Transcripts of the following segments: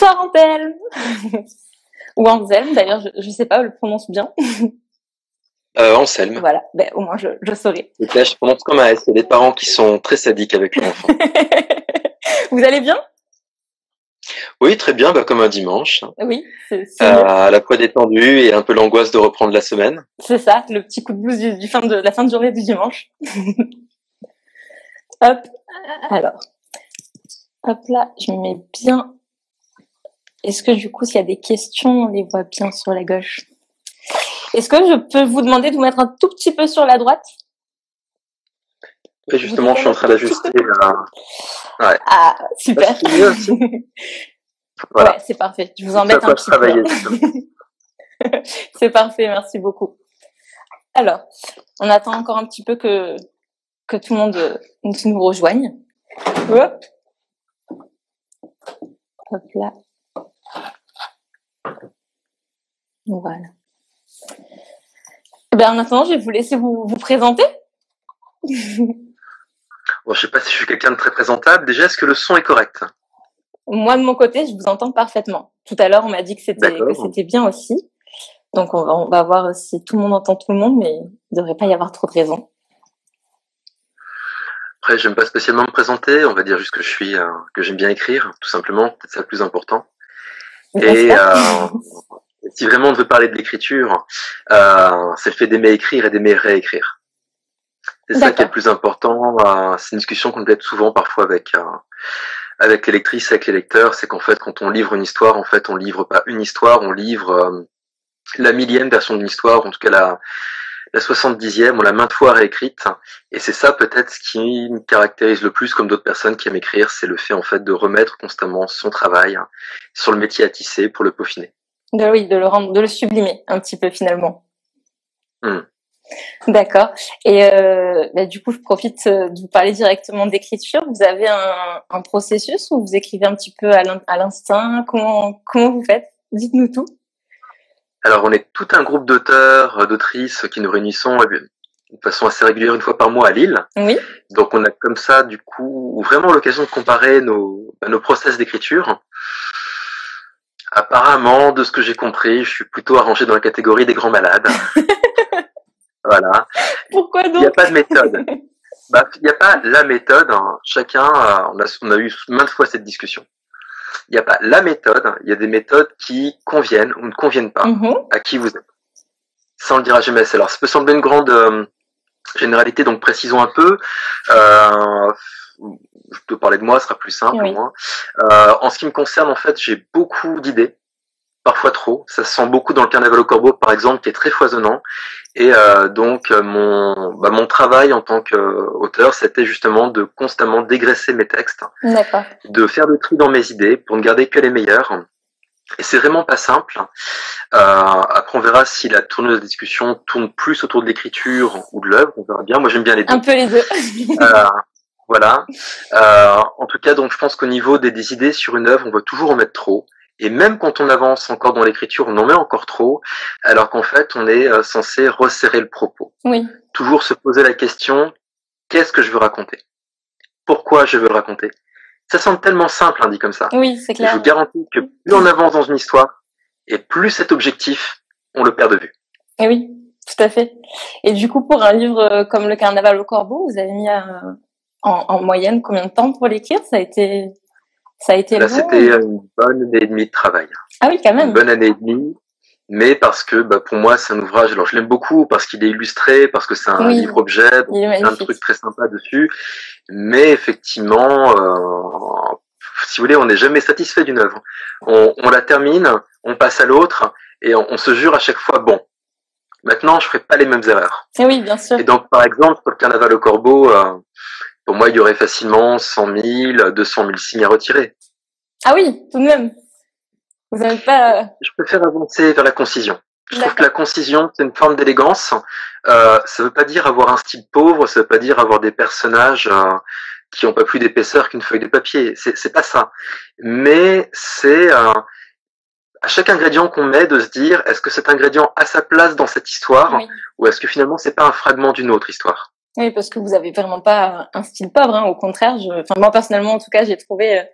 Bonsoir Anselme. Ou Anselme, d'ailleurs, je sais pas, je le prononce bien. Anselme. Voilà, ben, au moins je saurai. Donc là, je prononce comme un S. Il y a des parents qui sont très sadiques avec leur enfant. Vous allez bien? Oui, très bien, comme un dimanche. Oui, c'est À la fois détendu et un peu l'angoisse de reprendre la semaine. C'est ça, le petit coup de blues de la fin de journée du dimanche. Hop, alors, hop là, je me mets bien. Est-ce que du coup, s'il y a des questions, on les voit bien sur la gauche? Est-ce que je peux vous demander de vous mettre un tout petit peu sur la droite? Oui, justement, je suis en train d'ajuster là. Ouais. Ah, super. C'est mieux aussi. Voilà. Ouais, c'est parfait. Je vous embête un petit peu. C'est parfait, merci beaucoup. Alors, on attend encore un petit peu que tout le monde nous rejoigne. Hop. Hop là. Voilà. En attendant, je vais vous laisser vous présenter. Bon, je sais pas si je suis quelqu'un de très présentable. Déjà, est-ce que le son est correct? Moi, de mon côté, je vous entends parfaitement. Tout à l'heure, on m'a dit que c'était bien aussi. Donc, on va voir si tout le monde entend tout le monde, mais il ne devrait pas y avoir trop de raisons. Après, j'aime pas spécialement me présenter. On va dire juste que je suis, que j'aime bien écrire, tout simplement. Peut-être ça le plus important. Et si vraiment on veut parler de l'écriture, c'est le fait d'aimer écrire et d'aimer réécrire. C'est ça qui est le plus important. C'est une discussion qu'on a souvent parfois avec les lectrices, avec les lecteurs. C'est qu'en fait, quand on livre une histoire, en fait, on livre pas une histoire, on livre la millième version d'une histoire, en tout cas la 70e, on l'a maintes fois réécrite. Et c'est ça peut-être ce qui me caractérise le plus, comme d'autres personnes qui aiment écrire, c'est le fait en fait de remettre constamment son travail sur le métier à tisser pour le peaufiner. Oui, de le sublimer un petit peu finalement. D'accord. Et du coup, je profite de vous parler directement d'écriture. Vous avez un processus où vous écrivez un petit peu à l'instinct? Comment vous faites? Dites-nous tout. Alors, on est tout un groupe d'auteurs, d'autrices qui nous réunissons de façon assez régulière une fois par mois à Lille. Oui. Donc, on a comme ça, du coup, vraiment l'occasion de comparer nos process d'écriture. Apparemment, de ce que j'ai compris, je suis plutôt arrangé dans la catégorie des grands malades. Voilà. Pourquoi donc? Il n'y a pas de méthode. Il n'y a pas la méthode. Chacun, on a eu maintes fois cette discussion. Il n'y a pas la méthode. Il y a des méthodes qui conviennent ou ne conviennent pas à qui vous êtes. Ça, on le dira jamais assez. Alors, ça peut sembler une grande généralité, donc précisons un peu. Je peux parler de moi, ce sera plus simple pour moi. En ce qui me concerne, en fait, j'ai beaucoup d'idées. Parfois trop, ça se sent beaucoup dans le Carnaval au Corbeau par exemple, qui est très foisonnant. Et donc mon travail en tant qu'auteur, c'était justement de constamment dégraisser mes textes, de faire le tri dans mes idées pour ne garder que les meilleures. Et c'est vraiment pas simple. Après on verra si la tournure de discussion tourne plus autour de l'écriture ou de l'œuvre, on verra bien. Moi j'aime bien les deux. Un peu les deux. Voilà. En tout cas, donc je pense qu'au niveau des idées sur une œuvre, on va toujours en mettre trop. Et même quand on avance encore dans l'écriture, on en met encore trop, alors qu'en fait, on est censé resserrer le propos. Oui. Toujours se poser la question, qu'est-ce que je veux raconter? Pourquoi je veux le raconter? Ça semble tellement simple, dit comme ça. Oui, c'est clair. Et je vous garantis que plus on avance dans une histoire, et plus cet objectif, on le perd de vue. Et oui, tout à fait. Et du coup, pour un livre comme Le Carnaval au Corbeau, vous avez mis en moyenne combien de temps pour l'écrire? Ça a été Là, c'était une bonne année et demie de travail. Ah oui, quand même. Une bonne année et demie, mais parce que pour moi, c'est un ouvrage, alors je l'aime beaucoup parce qu'il est illustré, parce que c'est un livre-objet, donc il y a plein de trucs très sympas dessus, mais effectivement, si vous voulez, on n'est jamais satisfait d'une œuvre. On la termine, on passe à l'autre, et on se jure à chaque fois, bon, maintenant, je ferai pas les mêmes erreurs. Et oui, bien sûr. Et donc, par exemple, pour Le Carnaval au Corbeau, pour moi, il y aurait facilement 100 000, 200 000 signes à retirer. Ah oui, tout de même. Vous n'avez pas... Je préfère avancer vers la concision. Je trouve que la concision, c'est une forme d'élégance. Ça veut pas dire avoir un style pauvre, ça veut pas dire avoir des personnages qui ont pas plus d'épaisseur qu'une feuille de papier. C'est pas ça. Mais c'est à chaque ingrédient qu'on met de se dire, est-ce que cet ingrédient a sa place dans cette histoire, ou est-ce que finalement c'est pas un fragment d'une autre histoire? Oui, parce que vous avez vraiment pas un style pauvre, au contraire. Moi personnellement, en tout cas, j'ai trouvé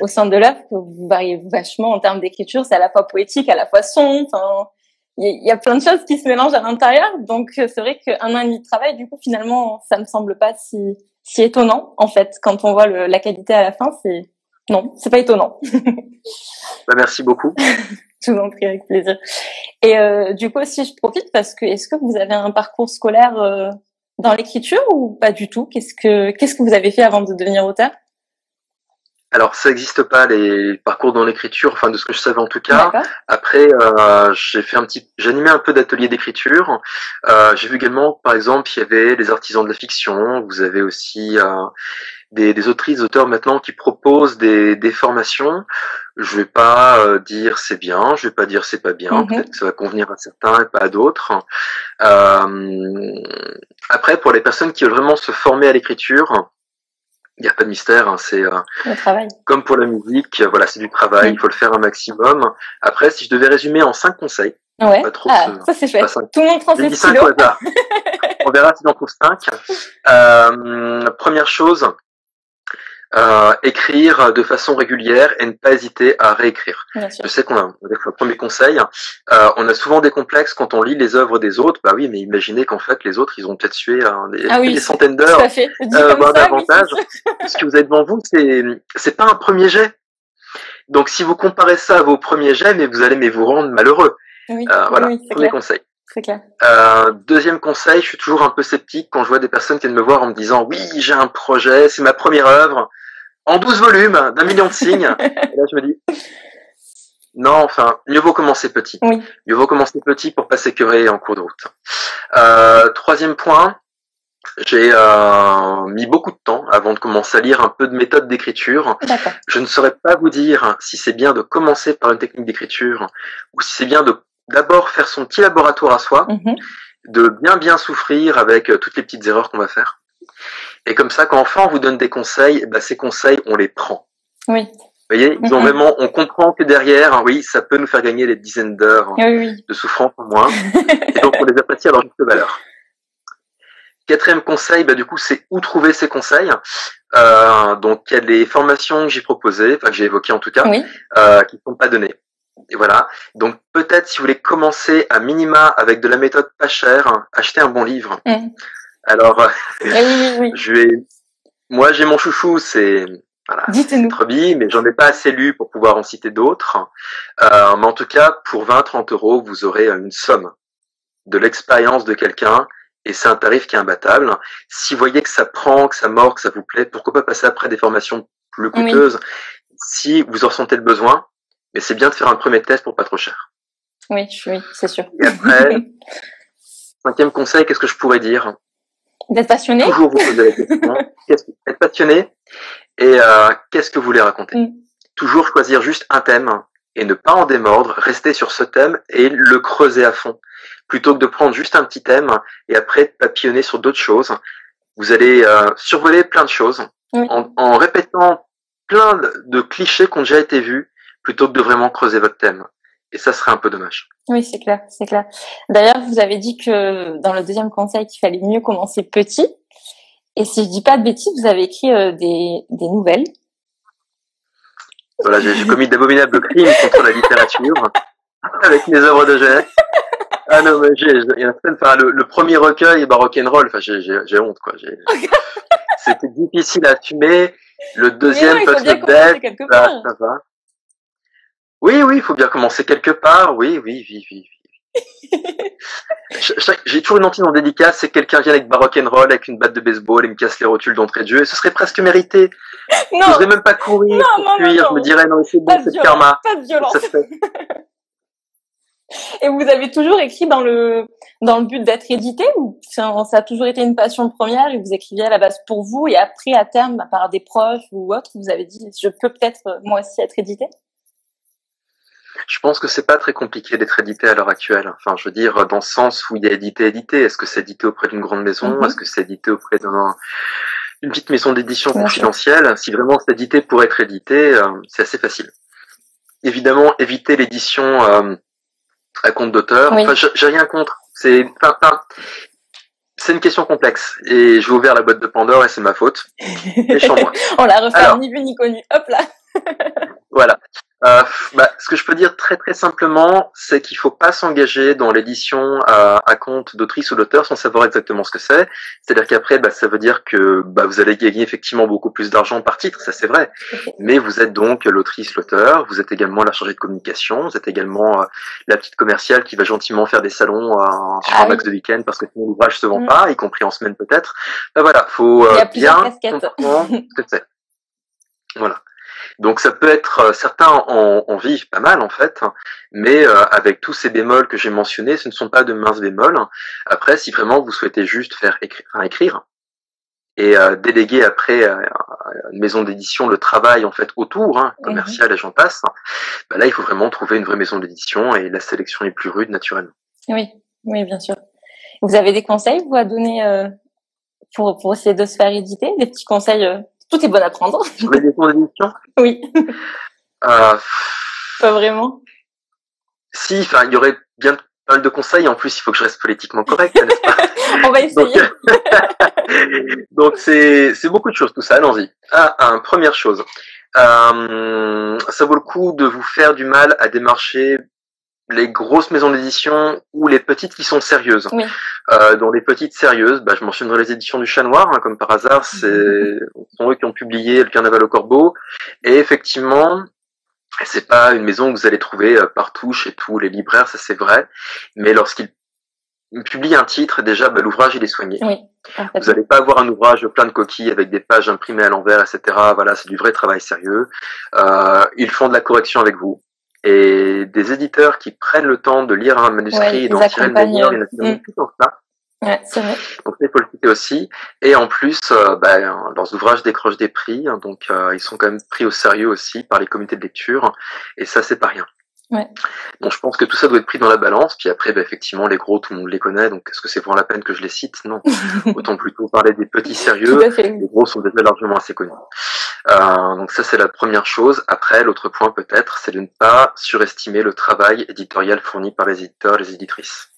au sein de l'œuvre que vous variez vachement en termes d'écriture. C'est à la fois poétique, à la fois son. Enfin, il y a plein de choses qui se mélangent à l'intérieur. Donc, c'est vrai qu'un an et demi de travail, du coup, finalement, ça me semble pas si étonnant, en fait. Quand on voit la qualité à la fin, non, c'est pas étonnant. Merci beaucoup. Je vous en prie, avec plaisir. Et du coup, aussi, je profite parce que est-ce que vous avez un parcours scolaire dans l'écriture ou pas du tout? Qu'est-ce que vous avez fait avant de devenir auteur? Alors, ça n'existe pas, les parcours dans l'écriture, enfin, de ce que je savais en tout cas. Après, j'ai animé un peu d'ateliers d'écriture. J'ai vu également, par exemple, il y avait les artisans de la fiction. Vous avez aussi des autrices, auteurs maintenant qui proposent des formations. Je vais pas dire c'est bien, je vais pas dire c'est pas bien. Peut-être que ça va convenir à certains et pas à d'autres. Après, pour les personnes qui veulent vraiment se former à l'écriture, il n'y a pas de mystère, hein, c'est comme pour la musique, voilà, c'est du travail, il faut le faire un maximum. Après, si je devais résumer en 5 conseils, pas trop ça c'est chouette. Tout le monde prend ses stylos. On verra si j'en trouve 5. Première chose, écrire de façon régulière et ne pas hésiter à réécrire. Je sais qu'on a le premier conseil, on a souvent des complexes quand on lit les œuvres des autres. Bah oui, mais imaginez qu'en fait les autres ils ont peut-être tué des centaines d'heures, davantage. Ce que vous avez devant vous, c'est pas un premier jet. Donc si vous comparez ça à vos premiers jets, vous allez vous rendre malheureux. Voilà, premier conseil. C'est clair. Deuxième conseil, je suis toujours un peu sceptique quand je vois des personnes qui viennent me voir en me disant oui, j'ai un projet, c'est ma première œuvre, en 12 volumes, d'1 million de signes. Et là, je me dis non, enfin, mieux vaut commencer petit. Oui. Mieux vaut commencer petit pour pas s'écœurer en cours de route. Troisième point, j'ai mis beaucoup de temps avant de commencer à lire un peu de méthode d'écriture. Je ne saurais pas vous dire si c'est bien de commencer par une technique d'écriture ou si c'est bien de d'abord faire son petit laboratoire à soi, de bien souffrir avec toutes les petites erreurs qu'on va faire. Et comme ça, quand enfin on vous donne des conseils, ces conseils, on les prend. Oui. Vous voyez, ils ont vraiment, on comprend que derrière, oui, ça peut nous faire gagner des dizaines d'heures de souffrance en moins. Et donc, on les apprécie à leur juste valeur. Quatrième conseil, du coup, c'est où trouver ces conseils. Donc, il y a des formations que j'ai proposées, que j'ai évoquées en tout cas, qui ne sont pas données. Et voilà. Donc, peut-être, si vous voulez commencer à minima avec de la méthode pas chère, achetez un bon livre. Alors, moi, j'ai mon chouchou, c'est Treby, mais j'en ai pas assez lu pour pouvoir en citer d'autres. Mais en tout cas, pour 20-30 €, vous aurez une somme de l'expérience de quelqu'un, et c'est un tarif qui est imbattable. Si vous voyez que ça prend, que ça mord, que ça vous plaît, pourquoi pas passer après des formations plus coûteuses si vous en ressentez le besoin. Mais c'est bien de faire un premier test pour pas trop cher. Oui, c'est sûr. Et après, 5e conseil, qu'est-ce que je pourrais dire? D'être passionné. Toujours vous poser la question. Être passionné et qu'est-ce que vous voulez raconter? Toujours choisir juste un thème et ne pas en démordre, rester sur ce thème et le creuser à fond. Plutôt que de prendre juste un petit thème et après papillonner sur d'autres choses. Vous allez survoler plein de choses en répétant plein de clichés qui ont déjà été vus plutôt que de vraiment creuser votre thème. Et ça serait un peu dommage. Oui, c'est clair, c'est clair. D'ailleurs, vous avez dit que dans le deuxième conseil, qu'il fallait mieux commencer petit. Et si je dis pas de bêtises, vous avez écrit des nouvelles. Voilà, j'ai commis d'abominables crimes contre la littérature avec mes œuvres de jeunesse. Ah non, mais le premier recueil, rock'n'roll, j'ai honte, quoi. C'était difficile à assumer. Le deuxième, peut se bête, ça va. Oui, il faut bien commencer quelque part. Oui. J'ai toujours une hantise en dédicace, c'est que quelqu'un vient avec rock'n'roll, avec une batte de baseball et me casse les rotules d'entrée de jeu, et ce serait presque mérité. Je n'oserais même pas courir pour fuir, je me dirais, non, c'est bon, c'est le karma. Pas de violence. Et vous avez toujours écrit dans le but d'être édité, ou ça a toujours été une passion première et vous écriviez à la base pour vous, et après, à terme, par des proches ou autres, vous avez dit, je peux peut-être moi aussi être édité? Je pense que c'est pas très compliqué d'être édité à l'heure actuelle. Enfin, je veux dire, dans le sens où il y a édité. Est-ce que c'est édité auprès d'une grande maison? Est-ce que c'est édité auprès d'une petite maison d'édition confidentielle? Si vraiment c'est édité pour être édité, c'est assez facile. Évidemment, éviter l'édition à compte d'auteur. Enfin, j'ai rien contre. C'est une question complexe. Et j'ai ouvert la boîte de Pandore et c'est ma faute. On l'a refait ni vu ni connu. Hop là. Voilà. Ce que je peux dire très très simplement, c'est qu'il faut pas s'engager dans l'édition à compte d'autrice ou d'auteur sans savoir exactement ce que c'est. C'est-à-dire qu'après, ça veut dire que vous allez gagner effectivement beaucoup plus d'argent par titre, ça c'est vrai. Mais vous êtes donc l'autrice, l'auteur, vous êtes également la chargée de communication, vous êtes également la petite commerciale qui va gentiment faire des salons sur un max de week-end parce que sinon l'ouvrage se vend pas, y compris en semaine peut-être. Voilà, faut bien comprendre ce que c'est. Voilà. Donc ça peut être, certains en vivent pas mal en fait, mais avec tous ces bémols que j'ai mentionnés, ce ne sont pas de minces bémols. Après, si vraiment vous souhaitez juste faire écrire et déléguer après à une maison d'édition le travail en fait autour, commercial et j'en passe, là il faut vraiment trouver une vraie maison d'édition et la sélection est plus rude naturellement. Oui, bien sûr. Vous avez des conseils vous à donner pour essayer de se faire éditer, des petits conseils? Tout est bon à prendre. Sur les maisons d'édition? Oui. Pas vraiment. Si, il y aurait bien pas mal de conseils. En plus, il faut que je reste politiquement correct, n'est-ce pas? On va essayer. Donc c'est beaucoup de choses tout ça. Allons-y. Première chose, ça vaut le coup de vous faire du mal à démarcher les grosses maisons d'édition ou les petites qui sont sérieuses. Oui. Dans les petites sérieuses, je mentionnerai les éditions du Chat Noir, comme par hasard, sont eux qui ont publié Le Carnaval au Corbeau, et effectivement, c'est pas une maison que vous allez trouver partout chez tous les libraires, ça c'est vrai, mais lorsqu'ils publient un titre, déjà, l'ouvrage il est soigné. Oui, vous n'allez pas avoir un ouvrage plein de coquilles avec des pages imprimées à l'envers, etc. Voilà, c'est du vrai travail sérieux. Ils font de la correction avec vous. Et des éditeurs qui prennent le temps de lire un manuscrit et d'en tirer le meilleur, il y en a tout pour ça. Ouais, c'est vrai. Donc il faut le citer aussi. Et en plus, leurs ouvrages décrochent des prix, donc ils sont quand même pris au sérieux aussi par les comités de lecture. Et ça, c'est pas rien. Ouais. Donc je pense que tout ça doit être pris dans la balance. Puis après, effectivement, les gros, tout le monde les connaît. Donc est-ce que c'est vraiment la peine que je les cite? Non. Autant plutôt parler des petits sérieux. Les gros sont déjà largement assez connus. Donc ça, c'est la première chose. Après, l'autre point peut-être, c'est de ne pas surestimer le travail éditorial fourni par les éditeurs, les éditrices.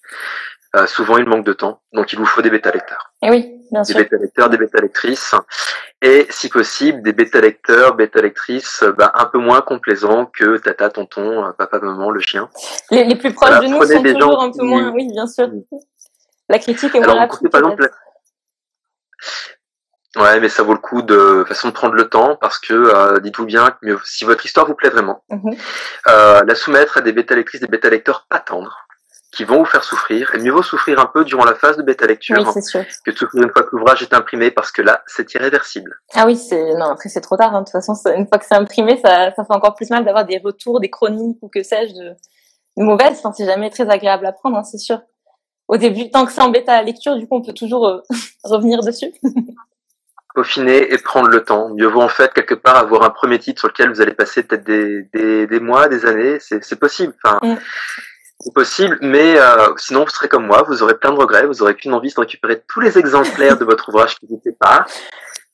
Souvent, il manque de temps, donc il vous faut des bêta-lecteurs. Et oui, bien sûr. Des bêta-lecteurs, des bêta-lectrices, et si possible, des bêta-lecteurs, bêta-lectrices un peu moins complaisants que tata, tonton, papa, maman, le chien. Les plus proches de nous sont toujours un peu moins, oui, bien sûr. La critique est moins rapide. Par exemple, ouais, mais ça vaut le coup de façon de prendre le temps parce que dites-vous bien que si votre histoire vous plaît vraiment, la soumettre à des bêta-lectrices, des bêta-lecteurs pas tendres, qui vont vous faire souffrir, et mieux vaut souffrir un peu durant la phase de bêta-lecture que de souffrir une fois que l'ouvrage est imprimé, parce que là, c'est irréversible. Ah oui, après c'est trop tard, de toute façon, une fois que c'est imprimé, ça fait encore plus mal d'avoir des retours, des chroniques, ou que sais-je, de mauvaises, c'est jamais très agréable à prendre, c'est sûr. Au début, tant que c'est en bêta-lecture, du coup, on peut toujours revenir dessus. Peaufiner et prendre le temps. Mieux vaut en fait, quelque part, avoir un premier titre sur lequel vous allez passer peut-être des mois, des années, c'est possible, c'est possible, mais sinon vous serez comme moi, vous aurez plein de regrets, vous aurez qu'une envie de récupérer tous les exemplaires de votre ouvrage qui vous sépare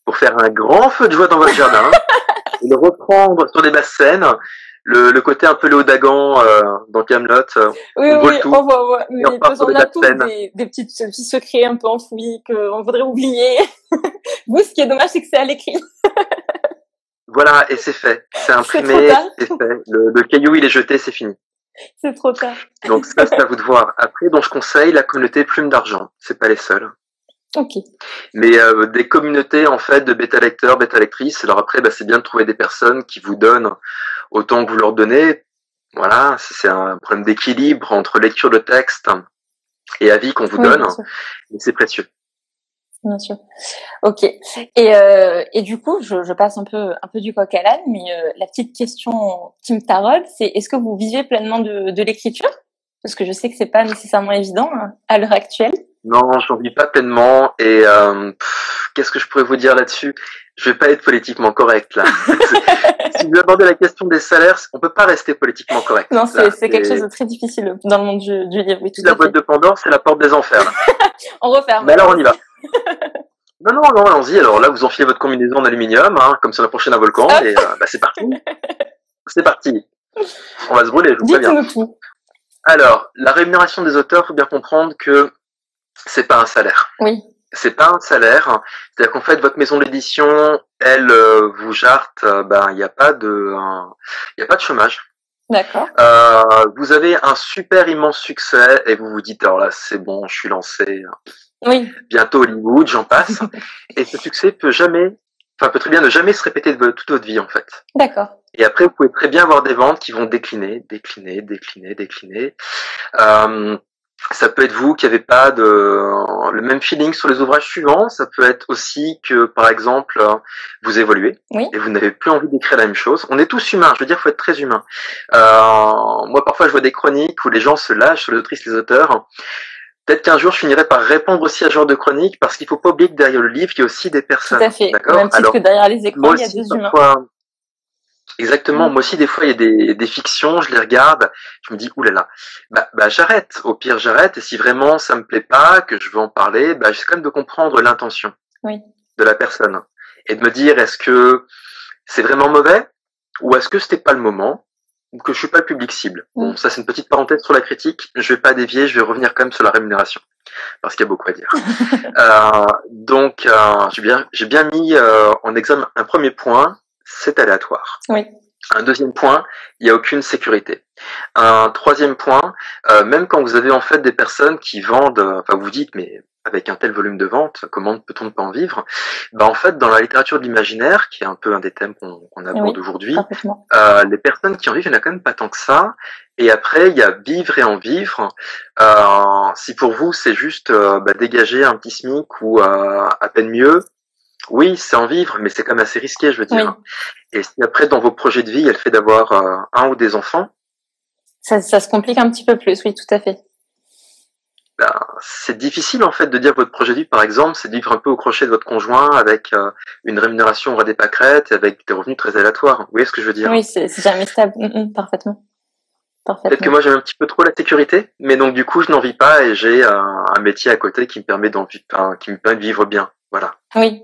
pour faire un grand feu de joie dans votre jardin et le reprendre sur des basses scènes, le côté un peu Léo Dagan dans Kaamelott. Oui, on voit, mais on a tous des petits secrets un peu enfouis qu'on voudrait oublier. Vous, ce qui est dommage, c'est que c'est à l'écrit. Voilà, et c'est fait, c'est imprimé, c'est fait. Le caillou il est jeté, c'est fini. C'est trop tard. Donc ça, c'est à vous de voir. Après, donc je conseille la communauté Plume d'Argent. C'est pas les seuls. Ok. Mais des communautés en fait de bêta-lecteurs, bêta-lectrices. Alors après, c'est bien de trouver des personnes qui vous donnent autant que vous leur donnez. Voilà, c'est un problème d'équilibre entre lecture de texte et avis qu'on vous donne. Et c'est précieux. Bien sûr. Ok. Et du coup, je passe un peu du coq à l'âne, mais la petite question qui me taraude, c'est est-ce que vous vivez pleinement de l'écriture? Parce que je sais que c'est pas nécessairement évident à l'heure actuelle. Non, j'en vis pas pleinement. Et qu'est-ce que je pourrais vous dire là-dessus? Je vais pas être politiquement correct là. Si vous abordez la question des salaires, on peut pas rester politiquement correct. Non, c'est quelque chose de très difficile dans le monde du livre. Oui, la boîte de Pandore, c'est la porte des enfers. On referme. Mais alors on y va. Non, allons-y. Alors là, vous enfilez votre combinaison en aluminium, comme sur la prochaine un volcan, et c'est parti. C'est parti. On va se brûler, je vous préviens. Dites-nous tout. Alors, la rémunération des auteurs, faut bien comprendre que c'est pas un salaire. Oui. C'est pas un salaire. C'est-à-dire qu'en fait, votre maison d'édition, elle vous jarte. Ben, il n'y a pas de, il y a pas de chômage. D'accord. Vous avez un super immense succès et vous vous dites alors là, c'est bon, je suis lancé. Oui. Bientôt Hollywood, j'en passe. Et ce succès peut très bien ne jamais se répéter de toute votre vie en fait. D'accord. Et après, vous pouvez très bien avoir des ventes qui vont décliner. Ça peut être vous qui n'avez pas le même feeling sur les ouvrages suivants. Ça peut être aussi que, par exemple, vous évoluez et vous n'avez plus envie d'écrire la même chose. On est tous humains. Je veux dire, faut être très humain. Moi, parfois, je vois des chroniques où les gens se lâchent sur les autrices, les auteurs. Peut-être qu'un jour, je finirai par répondre aussi à ce genre de chronique parce qu'il faut pas oublier que derrière le livre, il y a aussi des personnes. Tout à fait. D'accord. Même titre que derrière les écrans, il y a des humains. Exactement. Moi aussi, des fois, il y a des fictions, je les regarde, je me dis, oulala, j'arrête. Au pire, j'arrête. Et si vraiment ça me plaît pas, que je veux en parler, j'essaie quand même de comprendre l'intention de la personne et de me dire, est-ce que c'est vraiment mauvais ou est-ce que c'était pas le moment ou que je suis pas le public cible. Bon, ça, c'est une petite parenthèse sur la critique. Je vais pas dévier, je vais revenir quand même sur la rémunération parce qu'il y a beaucoup à dire. Donc, j'ai bien mis en examen un premier point. C'est aléatoire. Oui. Un deuxième point, il n'y a aucune sécurité. Un troisième point, même quand vous avez en fait des personnes qui vendent, vous vous dites, mais avec un tel volume de vente, comment peut-on ne pas en vivre? En fait, dans la littérature de l'imaginaire, qui est un peu un des thèmes qu'on aborde aujourd'hui, les personnes qui en vivent, il n'y en a quand même pas tant que ça. Et après, il y a vivre et en vivre. Si pour vous, c'est juste dégager un petit SMIC ou à peine mieux, oui, c'est en vivre, mais c'est quand même assez risqué, je veux dire. Oui. Et si après, dans vos projets de vie, il y a le fait d'avoir un ou des enfants, ça se complique un petit peu plus, oui, tout à fait. C'est difficile, en fait, de dire votre projet de vie, par exemple, c'est de vivre un peu au crochet de votre conjoint avec une rémunération au ras des pâquerettes et avec des revenus très aléatoires. Vous voyez ce que je veux dire? Oui, c'est jamais stable. Parfaitement. Peut-être que moi, j'aime un petit peu trop la sécurité, mais donc, du coup, je n'en vis pas et j'ai un métier à côté qui me permet de vivre bien. Voilà. Oui.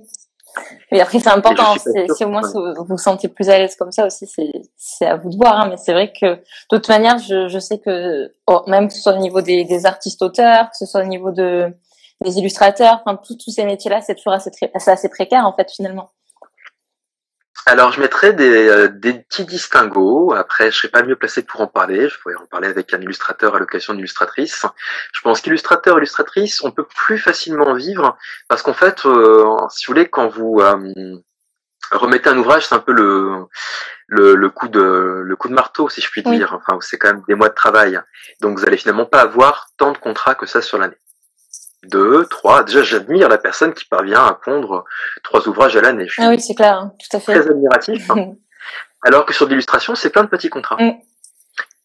Et après, c'est important. Si au moins vous vous sentez plus à l'aise comme ça aussi, c'est à vous de voir. Hein, mais c'est vrai que, de toute manière, je sais que, même que ce soit au niveau des artistes-auteurs, que ce soit au niveau des illustrateurs, enfin, tous ces métiers-là, c'est toujours assez précaire, en fait, finalement. Alors, je mettrais des petits distinguos. Après, je serais pas mieux placé pour en parler. Je pourrais en parler avec un illustrateur à l'occasion d'une illustratrice. Je pense qu'illustrateur, illustratrice, on peut plus facilement vivre parce qu'en fait, si vous voulez, quand vous remettez un ouvrage, c'est un peu le coup de marteau, si je puis dire. Enfin, c'est quand même des mois de travail. Donc, vous allez finalement pas avoir tant de contrats que ça sur l'année. 2, 3. Déjà, j'admire la personne qui parvient à pondre 3 ouvrages à l'année. Ah oui, c'est clair, tout à fait. Très admiratif. Alors que sur l'illustration, c'est plein de petits contrats.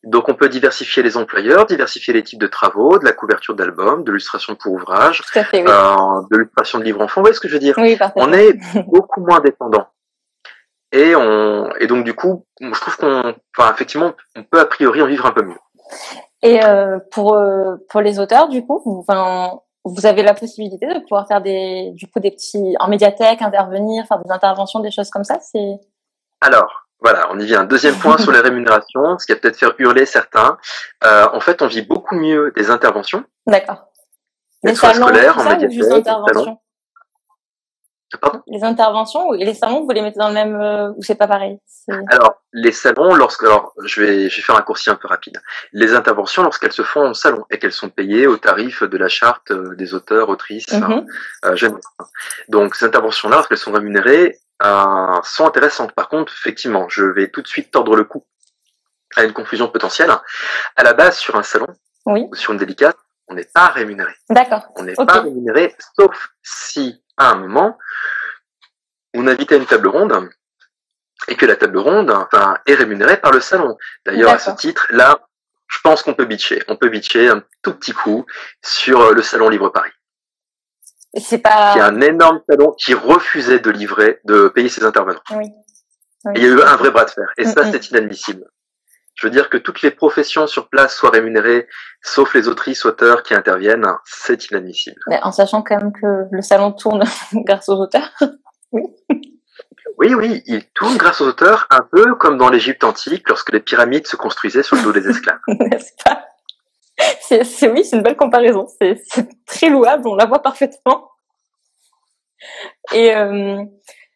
Donc, on peut diversifier les employeurs, diversifier les types de travaux, de la couverture d'albums, de l'illustration pour ouvrage, tout à fait, oui. De l'illustration de livres enfants. Vous voyez ce que je veux dire? Oui, parfaitement. On est beaucoup moins dépendant. Et donc, du coup, je trouve effectivement, on peut a priori en vivre un peu mieux. Et pour les auteurs, du coup, vous avez la possibilité de pouvoir faire des petits en médiathèque, intervenir, faire des interventions, des choses comme ça. Alors, voilà, on y vient. Deuxième point sur les rémunérations, ce qui va peut-être faire hurler certains. En fait, on vit beaucoup mieux des interventions. D'accord. Des salons scolaires, en médiathèque, juste interventions. Pardon? Les interventions et les salons, vous les mettez dans le même ou c'est pas pareil? Alors, les salons, je vais faire un raccourci un peu rapide. Les interventions, lorsqu'elles se font en salon et qu'elles sont payées au tarif de la charte des auteurs, autrices, jeunes. Donc, ces interventions-là, lorsqu'elles sont rémunérées, sont intéressantes. Par contre, effectivement, je vais tout de suite tordre le cou à une confusion potentielle. À la base, sur un salon, ou sur une délicate, on n'est pas rémunéré. D'accord. On n'est pas rémunéré, sauf si, à un moment, on invite à une table ronde et que la table ronde est rémunérée par le salon. D'ailleurs, à ce titre-là, je pense qu'on peut bitcher. On peut bitcher un tout petit coup sur le salon Livre Paris. C'est pas... Qui est un énorme salon qui refusait de payer ses intervenants. Oui. Et il y a eu un vrai bras de fer. Et ça, c'est inadmissible. Je veux dire que toutes les professions sur place soient rémunérées, sauf les autrices, auteurs qui interviennent, c'est inadmissible. Mais en sachant quand même que le salon tourne grâce aux auteurs. Oui. Oui, il tourne grâce aux auteurs, un peu comme dans l'Égypte antique, lorsque les pyramides se construisaient sur le dos des esclaves. N'est-ce pas? C'est une belle comparaison. C'est très louable, on la voit parfaitement. Et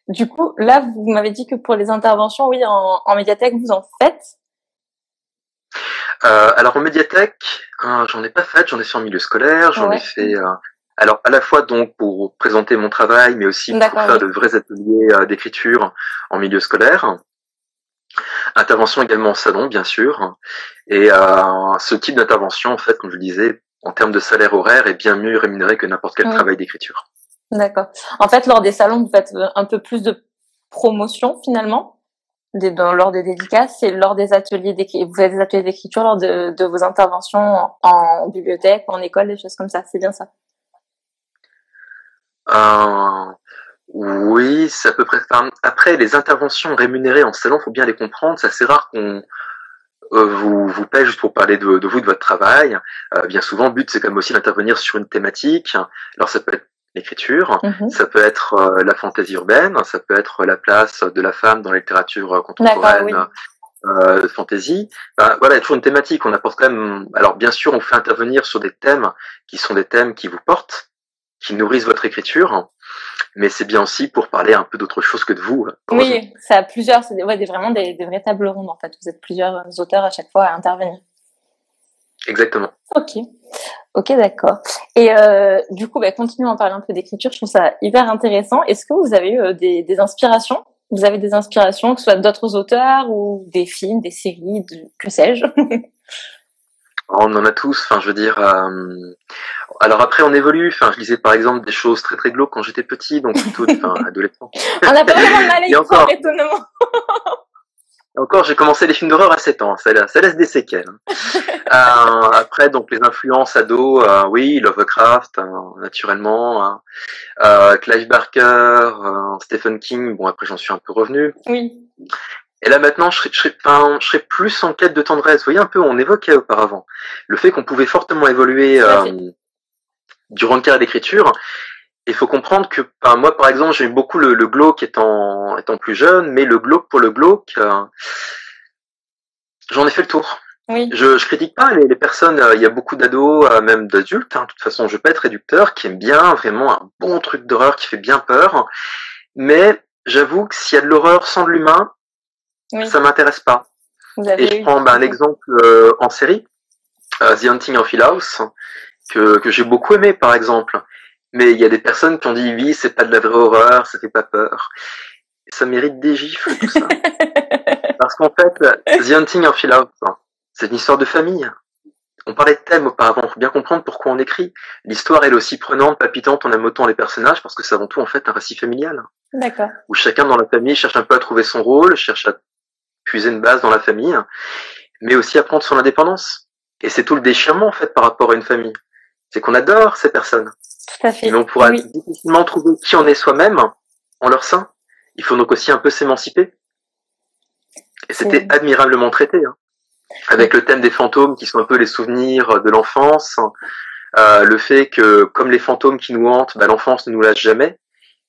du coup, là, vous m'avez dit que pour les interventions, oui, en médiathèque, vous en faites. Alors en médiathèque, j'en ai pas fait, j'en ai fait en milieu scolaire, j'en ai fait alors à la fois donc pour présenter mon travail, mais aussi pour faire de vrais ateliers d'écriture en milieu scolaire. Intervention également en salon, bien sûr. Et ce type d'intervention, en fait, comme je le disais, en termes de salaire horaire, est bien mieux rémunéré que n'importe quel travail d'écriture. D'accord. En fait, lors des salons, vous faites un peu plus de promotion finalement, lors des dédicaces, et lors des ateliers d'écriture. Vous faites des ateliers d'écriture lors de vos interventions en bibliothèque, en école, des choses comme ça. C'est bien ça? Oui, c'est à peu près. Enfin, après, les interventions rémunérées en salon, faut bien les comprendre. C'est assez rare qu'on vous paye juste pour parler de vous, de votre travail. Bien souvent, le but, c'est quand même aussi d'intervenir sur une thématique. Alors, ça peut être l'écriture, ça peut être la fantaisie urbaine, ça peut être la place de la femme dans la littérature contemporaine, fantaisie. Voilà, il y a toujours une thématique. On apporte quand même. Alors, bien sûr, on fait intervenir sur des thèmes qui sont des thèmes qui vous portent, qui nourrissent votre écriture, mais c'est bien aussi pour parler un peu d'autre chose que de vous. Oui, ça a plusieurs, c'est vraiment des vraies tables rondes en fait. Vous êtes plusieurs auteurs à chaque fois à intervenir. Exactement. Ok, d'accord. Et du coup, continuons à en parler un peu d'écriture. Je trouve ça hyper intéressant. Est-ce que vous avez eu des inspirations? Vous avez des inspirations, que ce soit d'autres auteurs ou des films, des séries, que sais-je? On en a tous. Enfin, je veux dire. Alors après, on évolue. Enfin, je lisais par exemple des choses très très glauques quand j'étais petit, donc plutôt, adolescent. On n'a pas vraiment de mal à y croire, étonnamment. Encore, j'ai commencé les films d'horreur à 7 ans. Ça laisse des séquelles. Après, donc les influences ados, oui, Lovecraft, naturellement, Clive Barker, Stephen King. Bon, après, j'en suis un peu revenu. Oui. Et là maintenant, je serais plus en quête de tendresse. Vous voyez un peu, on évoquait auparavant le fait qu'on pouvait fortement évoluer durant le carrière d'écriture. Il faut comprendre que moi, par exemple, j'ai eu beaucoup le glauque étant plus jeune, mais le glauque pour le glauque, j'en ai fait le tour. Oui. Je critique pas les personnes. Il y a beaucoup d'ados, même d'adultes. De toute façon, je vais pas être réducteur, qui aiment bien vraiment un bon truc d'horreur qui fait bien peur. Mais j'avoue que s'il y a de l'horreur sans de l'humain, ça m'intéresse pas. Et je prends l'exemple en série, The Haunting of Hill House, que j'ai beaucoup aimé, par exemple. Mais il y a des personnes qui ont dit oui, c'est pas de la vraie horreur, ça fait pas peur. Et ça mérite des gifles, tout ça. Parce qu'en fait, The Haunting of Hill House, c'est une histoire de famille. On parlait de thème auparavant, faut bien comprendre pourquoi on écrit. L'histoire, elle est aussi prenante, palpitante, on aime autant les personnages, parce que c'est avant tout, en fait, un récit familial. D'accord. Où chacun dans la famille cherche un peu à trouver son rôle, cherche à puiser une base dans la famille, mais aussi à prendre son indépendance. Et c'est tout le déchirement, en fait, par rapport à une famille. C'est qu'on adore ces personnes. Tout à fait. Mais on pourra difficilement trouver qui on est soi-même en leur sein. Il faut donc aussi un peu s'émanciper. Et c'était admirablement traité, avec le thème des fantômes qui sont un peu les souvenirs de l'enfance, le fait que comme les fantômes qui nous hantent, l'enfance ne nous lâche jamais,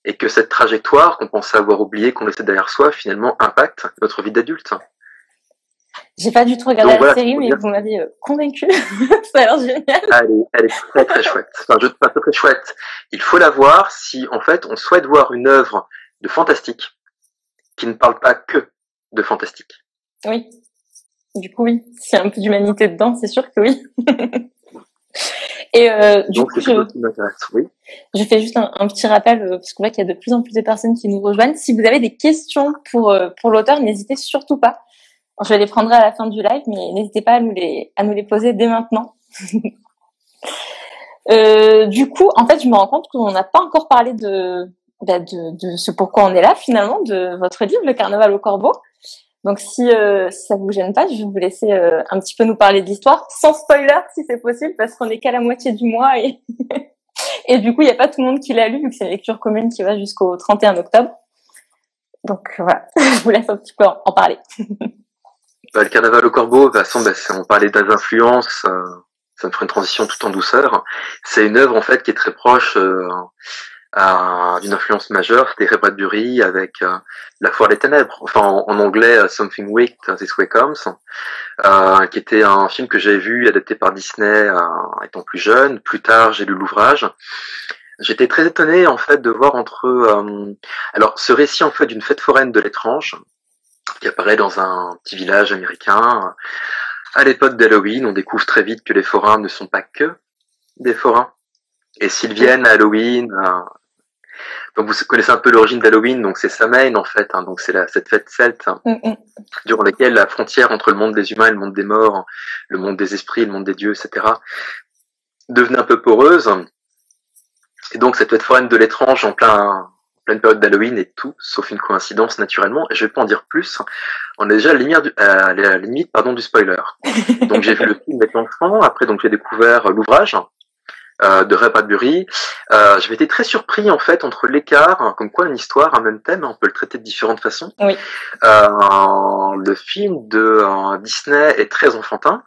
et que cette trajectoire qu'on pensait avoir oubliée, qu'on laissait derrière soi, finalement impacte notre vie d'adulte. J'ai pas du tout regardé la série, mais vous m'avez convaincu. Ça a l'air génial. Elle est très très chouette. Enfin, je pas très chouette. Il faut la voir si en fait on souhaite voir une œuvre de fantastique qui ne parle pas que de fantastique. Oui. Du coup, oui. S'il y a un peu d'humanité dedans, c'est sûr que oui. Et du coup, je fais juste un petit rappel, parce qu'on voit qu'il y a de plus en plus de personnes qui nous rejoignent. Si vous avez des questions pour l'auteur, n'hésitez surtout pas. Je les prendrai à la fin du live, mais n'hésitez pas à nous les poser dès maintenant. Du coup, en fait, je me rends compte qu'on n'a pas encore parlé de ce pourquoi on est là, finalement, de votre livre, Le Carnaval au Corbeau. Donc, si ça vous gêne pas, je vais vous laisser un petit peu nous parler de l'histoire, sans spoiler, si c'est possible, parce qu'on est qu'à la moitié du mois et et du coup, il n'y a pas tout le monde qui l'a lu, vu que c'est une lecture commune qui va jusqu'au 31 octobre. Donc, voilà, je vous laisse un petit peu en parler. Le Carnaval au Corbeau, de toute façon, on parlait des influences, ça me ferait une transition tout en douceur. C'est une œuvre, en fait, qui est très proche d'une influence majeure, c'était Ray Bradbury avec La Foire des Ténèbres, enfin en anglais Something Wicked This Way Comes, qui était un film que j'avais vu adapté par Disney étant plus jeune. Plus tard, j'ai lu l'ouvrage. J'étais très étonné en fait de voir alors ce récit en fait d'une fête foraine de l'étrange qui apparaît dans un petit village américain à l'époque d'Halloween. On découvre très vite que les forains ne sont pas que des forains, et s'ils viennent à Halloween, donc vous connaissez un peu l'origine d'Halloween, donc c'est Samhain en fait, donc c'est cette fête celte durant laquelle la frontière entre le monde des humains et le monde des morts, le monde des esprits, le monde des dieux, etc. devenait un peu poreuse. Et donc cette fête foraine de l'étrange en pleine période d'Halloween est tout sauf une coïncidence naturellement. Et je vais pas en dire plus. On est déjà à la limite du spoiler. Donc j'ai vu le film avec l'enfant. Après donc j'ai découvert l'ouvrage de Ray Bradbury. J'avais été très surpris en fait entre l'écart, comme quoi une histoire, un même thème, on peut le traiter de différentes façons. Oui. Le film de Disney est très enfantin,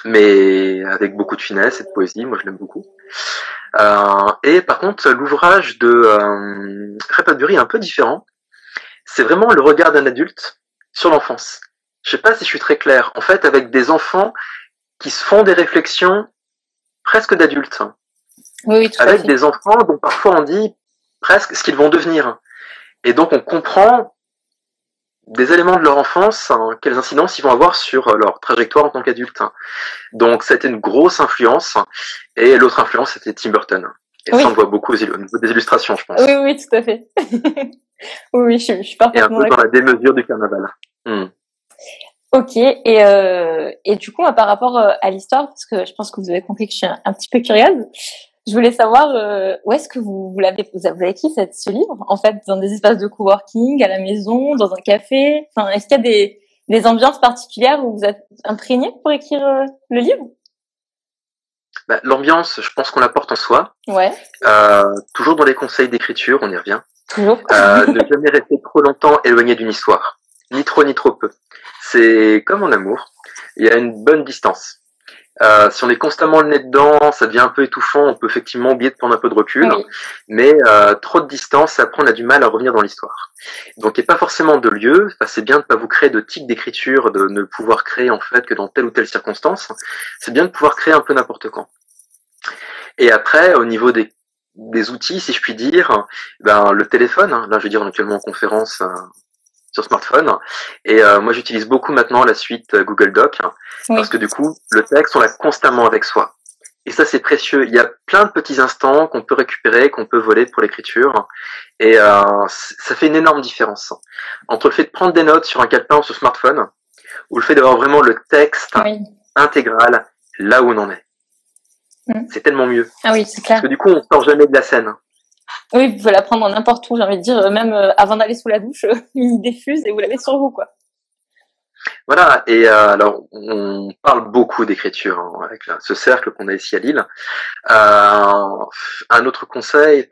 mais avec beaucoup de finesse et de poésie. Moi je l'aime beaucoup. Et par contre, l'ouvrage de Ray Bradbury est un peu différent. C'est vraiment le regard d'un adulte sur l'enfance. Je sais pas si je suis très clair. En fait, avec des enfants qui se font des réflexions presque d'adultes. Oui, tout avec des enfants dont parfois on dit presque ce qu'ils vont devenir. Et donc on comprend des éléments de leur enfance, quelles incidences ils vont avoir sur leur trajectoire en tant qu'adultes. Donc c'était une grosse influence. Et l'autre influence, c'était Tim Burton. Et ça, on le voit beaucoup au niveau des illustrations, je pense. Oui, tout à fait. Oui, je suis parfaitement d'accord. Et un peu dans la démesure du carnaval. Ok, et du coup, par rapport à l'histoire, parce que je pense que vous avez compris que je suis un petit peu curieuse, je voulais savoir où est-ce que vous avez écrit ce livre, en fait, dans des espaces de coworking, à la maison, dans un café. Enfin, est-ce qu'il y a des ambiances particulières où vous êtes imprégné pour écrire le livre? L'ambiance, je pense qu'on la porte en soi. Ouais. Toujours dans les conseils d'écriture, on y revient. Toujours. Ne jamais rester trop longtemps éloigné d'une histoire, ni trop ni trop peu. C'est comme en amour, il y a une bonne distance. Si on est constamment le nez dedans, ça devient un peu étouffant, on peut effectivement oublier de prendre un peu de recul, oui. Mais trop de distance, après on a du mal à revenir dans l'histoire. Donc il n'y a pas forcément de lieu, c'est bien de ne pas vous créer de tics d'écriture, de ne pouvoir créer en fait que dans telle ou telle circonstance, c'est bien de pouvoir créer un peu n'importe quand. Et après, au niveau des outils, si je puis dire, le téléphone, là je vais dire actuellement en conférence sur smartphone, et moi j'utilise beaucoup maintenant la suite Google Doc, parce que du coup le texte on l'a constamment avec soi, et ça c'est précieux. Il y a plein de petits instants qu'on peut récupérer, qu'on peut voler pour l'écriture, et ça fait une énorme différence entre le fait de prendre des notes sur un calepin ou sur smartphone, ou le fait d'avoir vraiment le texte intégral là où on en est. C'est tellement mieux. Ah oui, c'est clair. Parce que du coup on sort jamais de la scène. Oui, vous pouvez la prendre n'importe où, j'ai envie de dire, même avant d'aller sous la douche, il diffuse et vous l'avez sur vous, quoi. Voilà, et alors on parle beaucoup d'écriture avec ce cercle qu'on a ici à Lille. Un autre conseil,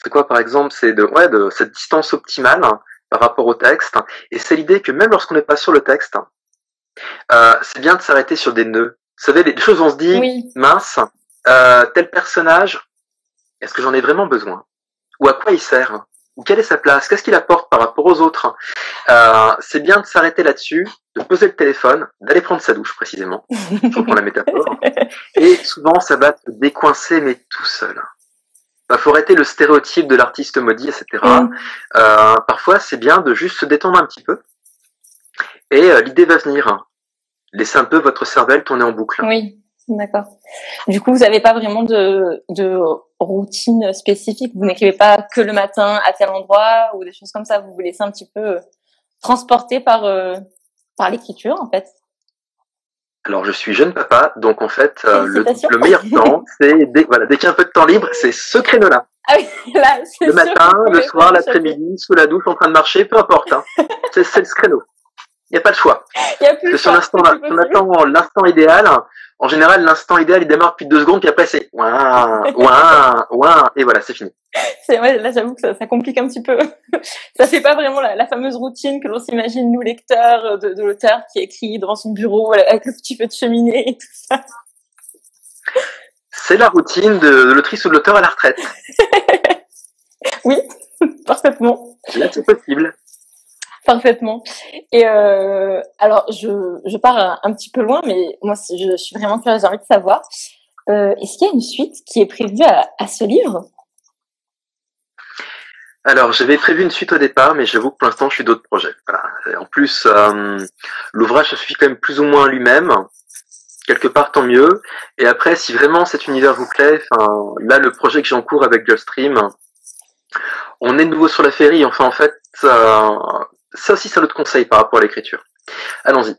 c'est quoi par exemple, c'est de cette distance optimale par rapport au texte, et c'est l'idée que même lorsqu'on n'est pas sur le texte, c'est bien de s'arrêter sur des nœuds. Vous savez, les choses on se dit, mince, tel personnage, est-ce que j'en ai vraiment besoin? Ou à quoi il sert? Ou quelle est sa place? Qu'est-ce qu'il apporte par rapport aux autres? C'est bien de s'arrêter là-dessus, de poser le téléphone, d'aller prendre sa douche précisément. Je reprends la métaphore. Et souvent, ça va te décoincer, mais tout seul. Faut arrêter le stéréotype de l'artiste maudit, etc. Parfois, c'est bien de juste se détendre un petit peu. Et l'idée va venir. Laissez un peu votre cervelle tourner en boucle. Oui, d'accord. Du coup, vous n'avez pas vraiment de routine spécifique. Vous n'écrivez pas que le matin à tel endroit ou des choses comme ça. Vous vous laissez un petit peu transporter par l'écriture, en fait. Alors, je suis jeune papa, donc en fait, le meilleur temps, c'est dès qu'il y a un peu de temps libre, c'est ce créneau-là. Ah oui, là, le matin, le soir, l'après-midi, sous la douche, en train de marcher, peu importe. C'est ce créneau. Il n'y a pas de choix. Il n'y a plus de choix. Parce que si on attend l'instant idéal, en général, l'instant idéal, il démarre depuis 2 secondes, puis après, c'est ouin, et voilà, c'est fini. C'est vrai, là, j'avoue que ça complique un petit peu. Ça fait pas vraiment la fameuse routine que l'on s'imagine, nous, lecteurs, de l'auteur qui écrit devant son bureau, avec le petit feu de cheminée et tout ça. C'est la routine de l'autrice ou de l'auteur à la retraite. Oui, parfaitement. Là, c'est possible. Parfaitement. Et alors, je pars un petit peu loin, mais moi, je suis vraiment curieuse, j'ai envie de savoir. est-ce qu'il y a une suite qui est prévue à ce livre? Alors, j'avais prévu une suite au départ, mais j'avoue que pour l'instant, je suis d'autres projets. Voilà. Et en plus, l'ouvrage se suffit quand même plus ou moins à lui-même. Quelque part, tant mieux. Et après, si vraiment cet univers vous plaît, là, le projet que j'ai en cours avec Gulfstream, on est de nouveau sur la féerie. Enfin, en fait, ça aussi, c'est notre conseil par rapport à l'écriture. Allons-y.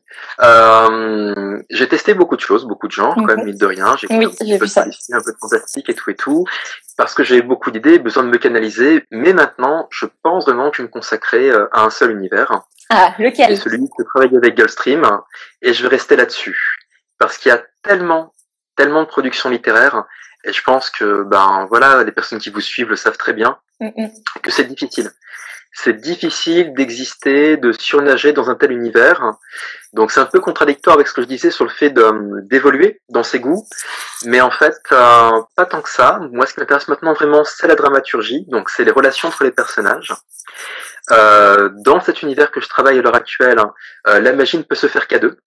J'ai testé beaucoup de choses, beaucoup de genres, quand même, mine de rien. J'ai oui, j'ai vu ça. Un peu de fantastique et tout, parce que j'avais beaucoup d'idées, besoin de me canaliser. Mais maintenant, je pense vraiment que je vais me consacrer à un seul univers. Ah, lequel? C'est celui de travailler avec Gulfstream, et je vais rester là-dessus. Parce qu'il y a tellement de productions littéraires, et je pense que, voilà, les personnes qui vous suivent le savent très bien, que c'est difficile. C'est difficile d'exister, de surnager dans un tel univers. Donc c'est un peu contradictoire avec ce que je disais sur le fait d'évoluer dans ses goûts. Mais en fait, pas tant que ça. Moi, ce qui m'intéresse maintenant vraiment, c'est la dramaturgie. Donc c'est les relations entre les personnages. Dans cet univers que je travaille à l'heure actuelle, la magie ne peut se faire qu'à deux.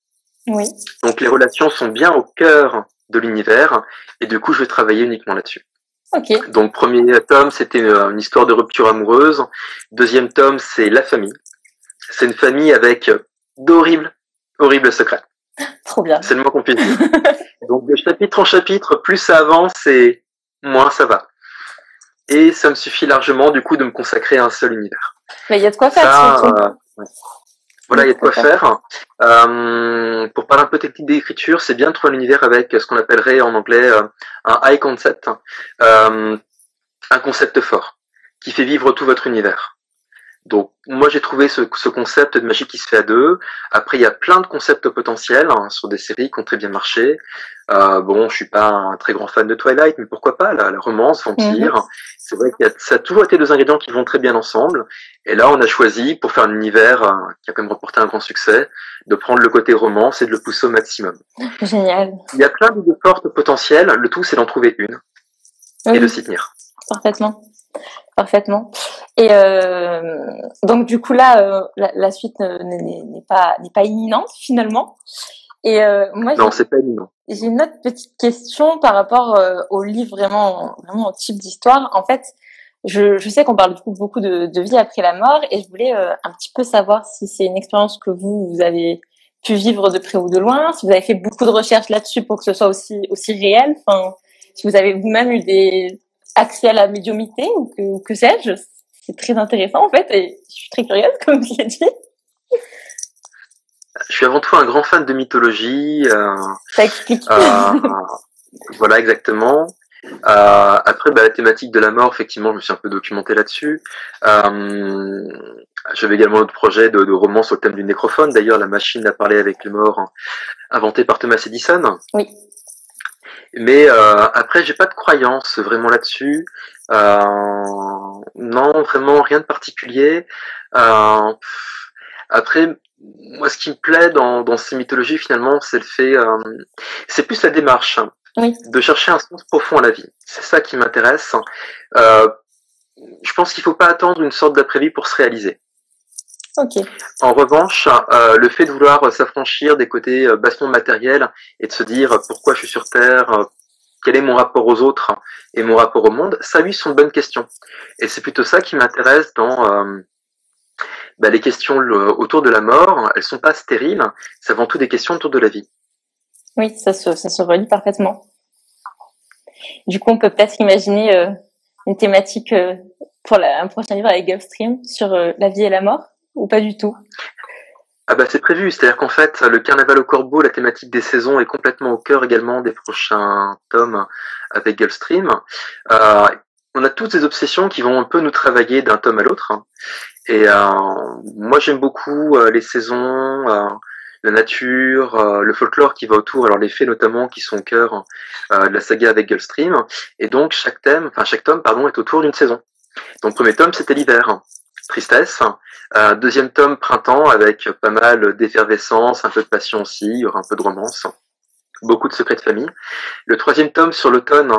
Oui. Donc les relations sont bien au cœur de l'univers. Et du coup, je vais travailler uniquement là-dessus. Okay. Donc premier tome, c'était une histoire de rupture amoureuse. Deuxième tome, c'est la famille. C'est une famille avec d'horribles secrets. Trop bien. C'est le mot qu'on puisse dire. Donc de chapitre en chapitre, plus ça avance et moins ça va. Et ça me suffit largement du coup de me consacrer à un seul univers. Mais il y a de quoi faire. Ouais. Voilà, il y a de quoi faire. Pour parler un peu technique d'écriture, c'est bien de trouver un univers avec ce qu'on appellerait en anglais un high concept, un concept fort, qui fait vivre tout votre univers. Donc moi j'ai trouvé ce concept de magie qui se fait à deux. Après il y a plein de concepts potentiels sur des séries qui ont très bien marché. Je suis pas un très grand fan de Twilight, mais pourquoi pas la romance, vampire. C'est vrai que ça a toujours été deux ingrédients qui vont très bien ensemble. Et là on a choisi, pour faire un univers qui a quand même remporté un grand succès, de prendre le côté romance et de le pousser au maximum. Génial. Il y a plein d'idées fortes potentielles, le tout c'est d'en trouver une et de s'y tenir. Parfaitement. Et donc du coup là, la suite n'est pas imminente finalement. Et moi, non, c'est pas imminent. J'ai une autre petite question par rapport au livre, vraiment au type d'histoire. En fait, je sais qu'on parle beaucoup de vie après la mort, et je voulais un petit peu savoir si c'est une expérience que vous avez pu vivre de près ou de loin, si vous avez fait beaucoup de recherches là-dessus pour que ce soit aussi réel. Enfin, si vous avez vous-même eu des accès à la médiumnité ou que sais-je, c'est très intéressant en fait, et je suis très curieuse, comme je l'ai dit. Je suis avant tout un grand fan de mythologie. Ça explique. Voilà, exactement. Après, la thématique de la mort, effectivement, je me suis un peu documenté là-dessus. J'avais également d'autres projets de romans sur le thème du nécrophone. D'ailleurs, la machine à parler avec les morts, inventée par Thomas Edison. Oui. Mais après, j'ai pas de croyance vraiment là-dessus. Non, vraiment rien de particulier. Après, moi, ce qui me plaît dans ces mythologies, finalement, c'est le fait, c'est plus la démarche, de chercher un sens profond à la vie. C'est ça qui m'intéresse. Je pense qu'il faut pas attendre une sorte d'après-vie pour se réaliser. Okay. En revanche, le fait de vouloir s'affranchir des côtés bassement matériels et de se dire pourquoi je suis sur Terre, quel est mon rapport aux autres et mon rapport au monde, ça, oui, sont de bonnes questions. Et c'est plutôt ça qui m'intéresse dans les questions autour de la mort. Elles sont pas stériles, c'est avant tout des questions autour de la vie. Oui, ça se relie parfaitement. Du coup, on peut peut-être imaginer une thématique pour un prochain livre avec Gulfstream sur la vie et la mort, ou pas du tout? C'est prévu, c'est-à-dire qu'en fait, le carnaval au corbeau, la thématique des saisons est complètement au cœur également des prochains tomes avec Gulfstream. On a toutes ces obsessions qui vont un peu nous travailler d'un tome à l'autre. Et moi, j'aime beaucoup les saisons, la nature, le folklore qui va autour, alors les fées notamment qui sont au cœur de la saga avec Gulfstream. Et donc, chaque tome, est autour d'une saison. Donc, le premier tome, c'était l'hiver. Tristesse. Deuxième tome, printemps, avec pas mal d'effervescence, un peu de passion aussi, il y aura un peu de romance, beaucoup de secrets de famille. Le troisième tome sur l'automne,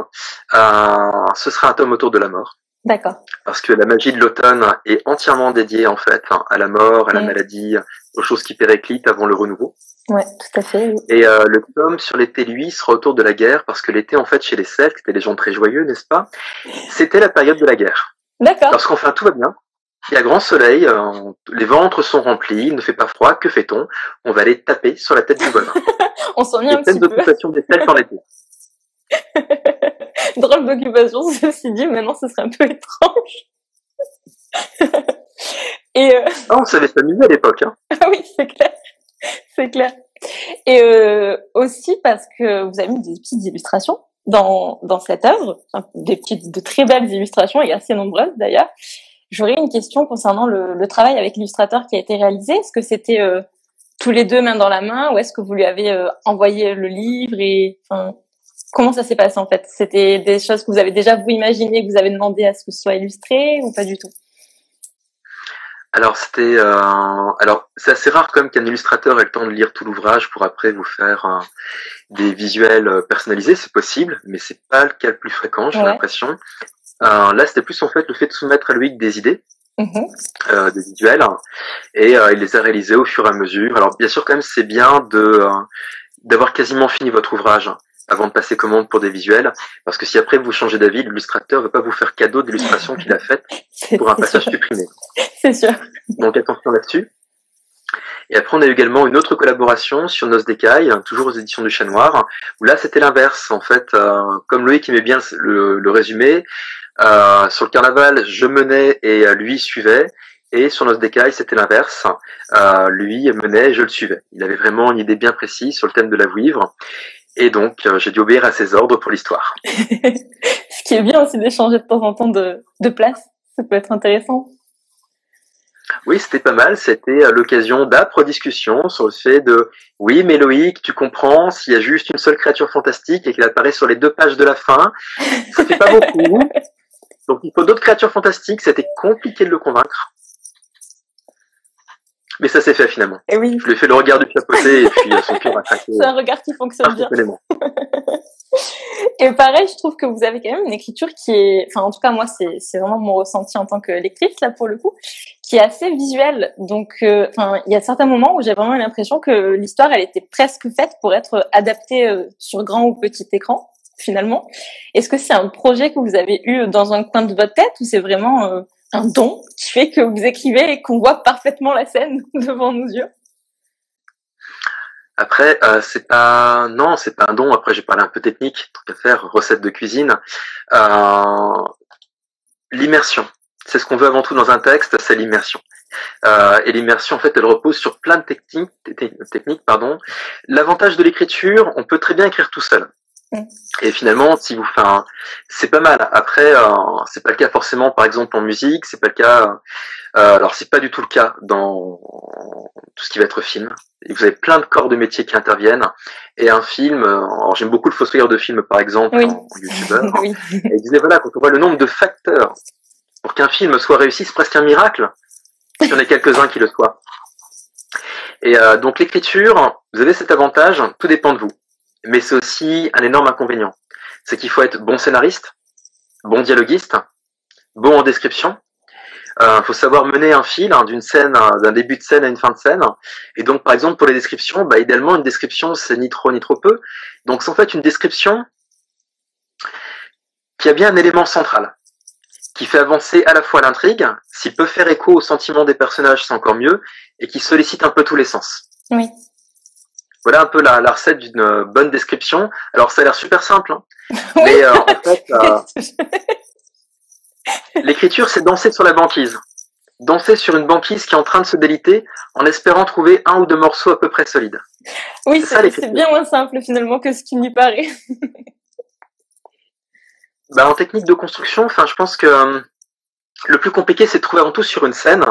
ce sera un tome autour de la mort. D'accord. Parce que la magie de l'automne est entièrement dédiée en fait à la mort, à la maladie, aux choses qui périclitent avant le renouveau. Ouais, tout à fait. Oui. Et le tome sur l'été, lui, sera autour de la guerre, parce que l'été, en fait, chez les Celtes, c'était des gens très joyeux, n'est-ce pas? C'était la période de la guerre. D'accord. Lorsqu'enfin tout va bien, il y a grand soleil, les ventres sont remplis, il ne fait pas froid, que fait-on? On va aller taper sur la tête du voisin. On s'ennuie un petit peu. C'est d'occupation des Celtes en été. Drôle d'occupation, ceci dit, maintenant ce serait un peu étrange. Et on savait s'amuser à l'époque. Hein. Ah oui, c'est clair. C'est clair. Et aussi parce que vous avez mis des petites illustrations dans cette œuvre, enfin, de très belles illustrations et assez nombreuses d'ailleurs. J'aurais une question concernant le travail avec l'illustrateur qui a été réalisé. Est-ce que c'était tous les deux main dans la main ou est-ce que vous lui avez envoyé le livre et enfin, comment ça s'est passé en fait? C'était des choses que vous avez déjà vous imaginé, que vous avez demandé à ce que ce soit illustré ou pas du tout? Alors c'est assez rare quand même qu'un illustrateur ait le temps de lire tout l'ouvrage pour après vous faire des visuels personnalisés, c'est possible, mais c'est pas le cas le plus fréquent, j'ai l'impression. Là, c'était plus en fait le fait de soumettre à Loïc des idées, des visuels, et il les a réalisés au fur et à mesure. Alors bien sûr, quand même, c'est bien d'avoir quasiment fini votre ouvrage avant de passer commande pour des visuels, parce que si après vous changez d'avis, l'illustrateur ne va pas vous faire cadeau d'illustration qu'il a faite pour un passage supprimé. C'est sûr. Donc attention là-dessus. Et après, on a eu également une autre collaboration sur Noces d'Écailles, toujours aux éditions du Chat Noir, où là, c'était l'inverse. En fait, comme Loïc aimait bien le résumé, sur le carnaval, je menais et lui suivait. Et sur Noces d'Écailles, c'était l'inverse. Lui menait et je le suivais. Il avait vraiment une idée bien précise sur le thème de la vouivre. Et donc, j'ai dû obéir à ses ordres pour l'histoire. Ce qui est bien aussi d'échanger de temps en temps de place. Ça peut être intéressant. Oui, c'était pas mal. C'était l'occasion d'âpres discussions sur le fait de « Oui, mais Loïc, tu comprends, s'il y a juste une seule créature fantastique et qu'elle apparaît sur les 2 pages de la fin, ça fait pas beaucoup. Donc, il faut d'autres créatures fantastiques. » C'était compliqué de le convaincre. Mais ça s'est fait finalement. Et oui. Je lui ai fait le regard du chapeauté et puis son cœur a craqué. C'est un regard qui fonctionne bien. Et pareil, je trouve que vous avez quand même une écriture qui est, enfin en tout cas moi c'est vraiment mon ressenti en tant que lectrice là pour le coup, qui est assez visuelle. Donc enfin il y a certains moments où j'ai vraiment l'impression que l'histoire elle était presque faite pour être adaptée sur grand ou petit écran finalement. Est-ce que c'est un projet que vous avez eu dans un coin de votre tête ou c'est vraiment un don qui fait que vous écrivez et qu'on voit parfaitement la scène devant nos yeux? Après, c'est pas un don. Après, j'ai parlé un peu technique, truc à faire, recette de cuisine. L'immersion, c'est ce qu'on veut avant tout dans un texte, c'est l'immersion. Et l'immersion, en fait, elle repose sur plein de techniques. L'avantage de l'écriture, on peut très bien écrire tout seul. Et finalement, c'est pas mal. Après, c'est pas le cas forcément, par exemple en musique, c'est pas le cas. Alors, c'est pas du tout le cas dans tout ce qui va être film. Et vous avez plein de corps de métier qui interviennent. Et un film, alors j'aime beaucoup le fossoyeur de film, par exemple, en youtubeur. Oui. Et il disait voilà, quand on voit le nombre de facteurs pour qu'un film soit réussi, c'est presque un miracle. Il y en a quelques-uns qui le soient. Et donc l'écriture, vous avez cet avantage, tout dépend de vous. Mais c'est aussi un énorme inconvénient. C'est qu'il faut être bon scénariste, bon dialoguiste, bon en description. Faut savoir mener un fil d'une scène, d'un début de scène à une fin de scène. Et donc, par exemple, pour les descriptions, idéalement, une description, c'est ni trop ni trop peu. Donc, c'est en fait une description qui a bien un élément central, qui fait avancer à la fois l'intrigue, s'il peut faire écho aux sentiments des personnages, c'est encore mieux, et qui sollicite un peu tous les sens. Oui. Voilà un peu la recette d'une bonne description. Alors, ça a l'air super simple, hein. Oui. Mais en fait, l'écriture, c'est danser sur la banquise. Danser sur une banquise qui est en train de se déliter en espérant trouver 1 ou 2 morceaux à peu près solides. Oui, c'est bien moins simple finalement que ce qui m'y paraît. En technique de construction, je pense que le plus compliqué, c'est de trouver avant tout sur une scène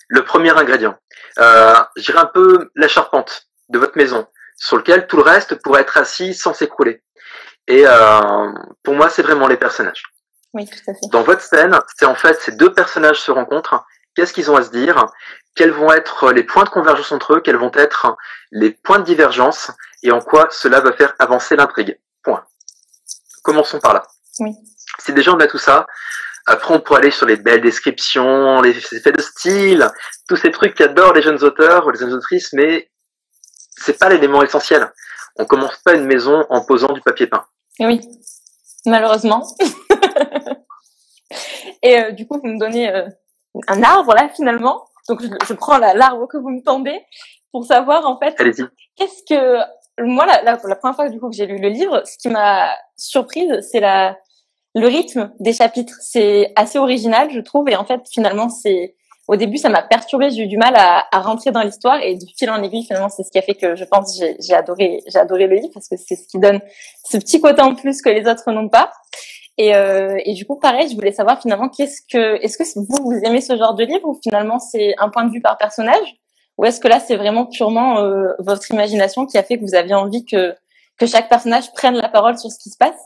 le premier ingrédient. Je dirais un peu la charpente de votre maison, sur lequel tout le reste pourrait être assis sans s'écrouler. Et pour moi, c'est vraiment les personnages. Oui, tout à fait. Dans votre scène, c'est en fait ces 2 personnages se rencontrent. Qu'est-ce qu'ils ont à se dire? Quels vont être les points de convergence entre eux? Quels vont être les points de divergence? Et en quoi cela va faire avancer l'intrigue? Point. Commençons par là. Oui. Si déjà on a tout ça, après on pourra aller sur les belles descriptions, les effets de style, tous ces trucs qu'adorent les jeunes auteurs ou les jeunes autrices, mais c'est pas l'élément essentiel. On commence pas une maison en posant du papier peint. Oui, malheureusement. Et du coup, vous me donnez un arbre là finalement. Donc je prends l'arbre que vous me tendez pour savoir en fait. Allez-y. Qu'est-ce que moi la première fois du coup que j'ai lu le livre, ce qui m'a surprise, c'est le rythme des chapitres. C'est assez original, je trouve, et en fait finalement c'est au début ça m'a perturbée, j'ai eu du mal à rentrer dans l'histoire, et du fil en aiguille finalement c'est ce qui a fait que je pense j'ai adoré le livre, parce que c'est ce qui donne ce petit côté en plus que les autres n'ont pas. Et du coup, pareil, je voulais savoir finalement est-ce que vous aimez ce genre de livre, ou finalement c'est un point de vue par personnage, ou est-ce que là c'est vraiment purement votre imagination qui a fait que vous aviez envie que chaque personnage prenne la parole sur ce qui se passe?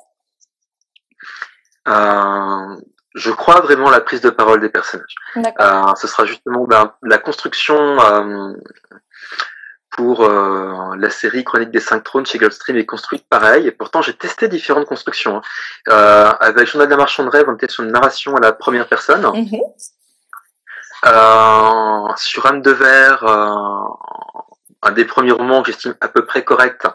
Je crois vraiment à la prise de parole des personnages. Ce sera justement la construction pour la série Chronique des 5 trônes chez Gulfstream est construite pareil, et pourtant j'ai testé différentes constructions. Avec Journal d'un marchand de rêve, on était sur une narration à la première personne. Sur Anne de Verre, un des premiers romans que j'estime à peu près correct,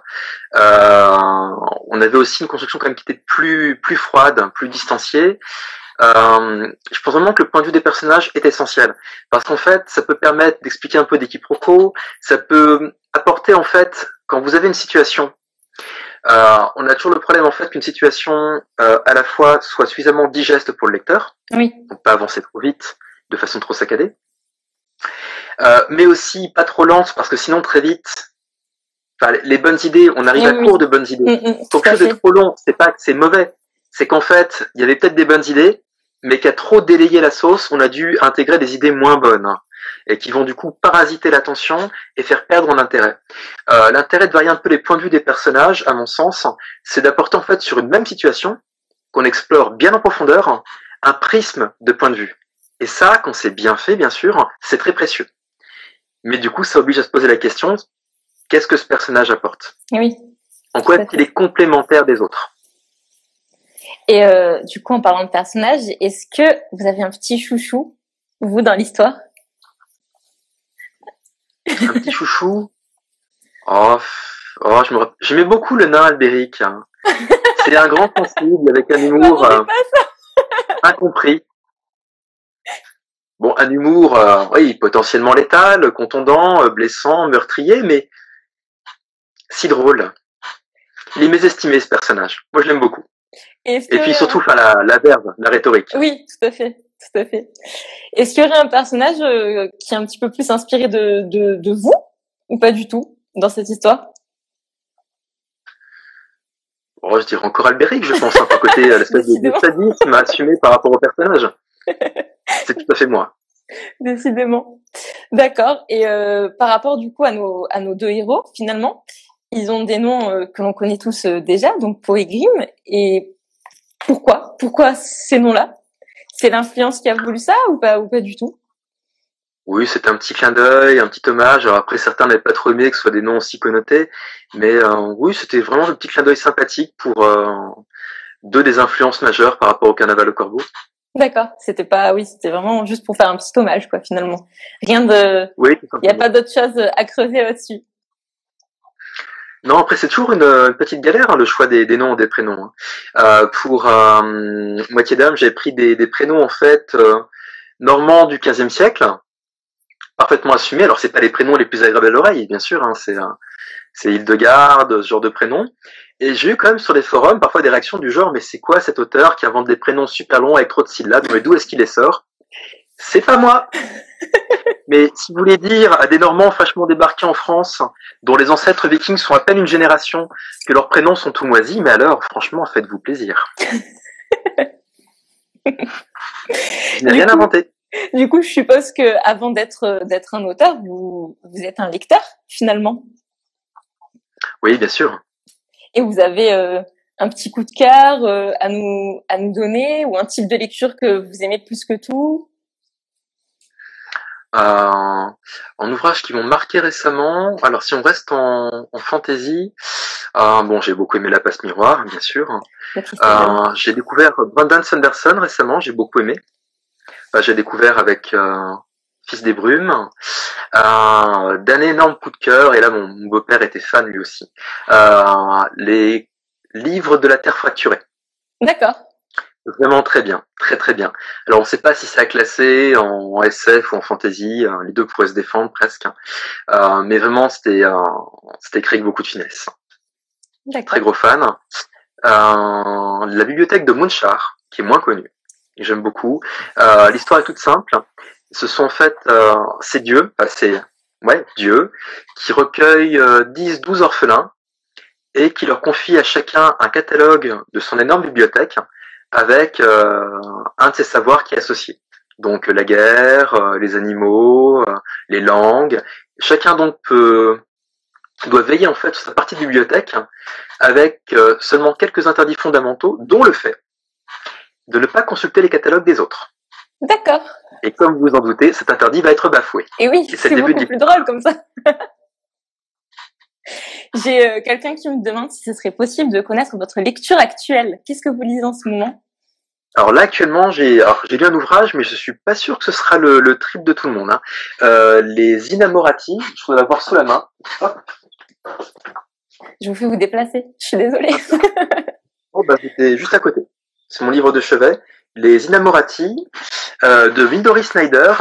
on avait aussi une construction quand même qui était plus froide, plus distanciée. Je pense vraiment que le point de vue des personnages est essentiel, parce qu'en fait, ça peut permettre d'expliquer un peu des quiproquos, ça peut apporter en fait, quand vous avez une situation, on a toujours le problème en fait qu'une situation à la fois soit suffisamment digeste pour le lecteur, oui, donc pas avancer trop vite, de façon trop saccadée, mais aussi pas trop lente, parce que sinon très vite, les bonnes idées, on arrive à court de bonnes idées. Donc quelque chose de trop long, c'est pas que c'est mauvais, c'est qu'en fait, il y avait peut-être des bonnes idées, mais qu'à trop délayer la sauce, on a dû intégrer des idées moins bonnes, et qui vont du coup parasiter l'attention et faire perdre l'intérêt. L'intérêt de varier un peu les points de vue des personnages, à mon sens, c'est d'apporter en fait sur une même situation, qu'on explore bien en profondeur, un prisme de point de vue. Et ça, quand c'est bien fait, bien sûr, c'est très précieux. Mais du coup, ça oblige à se poser la question, qu'est-ce que ce personnage apporte? Oui. En quoi est-ce qu'il est complémentaire des autres? Et du coup, en parlant de personnages, est-ce que vous avez un petit chouchou, vous, dans l'histoire? Un petit chouchou? J'aimais beaucoup le nain Albéric. Hein. C'est un grand sensible avec un humour incompris. Bon, un humour, oui, potentiellement létal, contondant, blessant, meurtrier, mais si drôle. Il est mésestimé, ce personnage. Moi, je l'aime beaucoup. Et puis surtout, la verve, la rhétorique. Oui, tout à fait, tout à fait. Est-ce qu'il y aurait un personnage qui est un petit peu plus inspiré de vous, ou pas du tout, dans cette histoire? Oh, je dirais encore Albéric, je pense, hein, par côté l'espèce de sadisme assumé par rapport au personnage. C'est tout à fait moi. Décidément. D'accord. Et par rapport du coup à nos deux héros, finalement, ils ont des noms que l'on connaît tous déjà, donc Poe et Grimm. Et pourquoi ces noms-là? C'est l'influence qui a voulu ça, ou pas du tout? Oui, c'est un petit clin d'œil, un petit hommage. Alors après, certains n'avaient pas trop aimé que ce soit des noms aussi connotés, mais oui, c'était vraiment un petit clin d'œil sympathique pour deux des influences majeures par rapport au Carnaval au Corbeau. D'accord, c'était vraiment juste pour faire un petit hommage, quoi, finalement. Rien de... Oui, il n'y a pas d'autre chose à creuser là-dessus. Non, après c'est toujours une petite galère, hein, le choix des noms et des prénoms. Hein. Pour Moitié d'âme, j'ai pris des prénoms en fait normands du XVe siècle, parfaitement assumés. Alors c'est pas les prénoms les plus agréables à l'oreille, bien sûr, hein, c'est Hildegarde, ce genre de prénoms. Et j'ai eu quand même sur les forums parfois des réactions du genre, mais c'est quoi cet auteur qui invente des prénoms super longs avec trop de syllabes, mais d'où est-ce qu'il les sort? C'est pas moi. Mais si vous voulez dire à des Normands fraîchement débarqués en France, dont les ancêtres vikings sont à peine une génération, que leurs prénoms sont tout moisis, mais alors, franchement, faites-vous plaisir. Je n'ai rien inventé. Du coup, je suppose que avant d'être un auteur, vous êtes un lecteur, finalement. Oui, bien sûr. Et vous avez un petit coup de cœur à nous donner, ou un type de lecture que vous aimez plus que tout? En ouvrages qui m'ont marqué récemment, alors si on reste en fantasy, bon, j'ai beaucoup aimé La Passe Miroir, bien sûr. J'ai découvert Brandon Sanderson récemment, j'ai beaucoup aimé. J'ai découvert avec Fils des Brumes. d'un énorme coup de cœur, et là mon beau-père était fan lui aussi, les livres de la Terre fracturée. D'accord. Vraiment très bien, très très bien. Alors on ne sait pas si c'est à classer en SF ou en fantasy, les deux pourraient se défendre presque, mais vraiment c'était écrit avec beaucoup de finesse. Très gros fan. La bibliothèque de Munchar, qui est moins connue, j'aime beaucoup. L'histoire est toute simple. Ce sont en fait, c'est Dieu, Dieu, qui recueille 10-12 orphelins et qui leur confie à chacun un catalogue de son énorme bibliothèque avec un de ses savoirs qui est associé. Donc la guerre, les animaux, les langues. Chacun donc doit veiller en fait sur sa partie de bibliothèque avec seulement quelques interdits fondamentaux, dont le fait de ne pas consulter les catalogues des autres. D'accord. Et comme vous vous en doutez, cet interdit va être bafoué. Et oui, c'est beaucoup plus drôle comme ça. J'ai quelqu'un qui me demande si ce serait possible de connaître votre lecture actuelle. Qu'est-ce que vous lisez en ce moment? Alors là, actuellement, j'ai lu un ouvrage, mais je suis pas sûr que ce sera le trip de tout le monde. Les Innamorati, je dois l'avoir sous la main. Hop. Je vous fais vous déplacer, je suis désolée. Oh, c'était juste à côté. C'est mon livre de chevet. Les Innamorati, de Windory Snyder.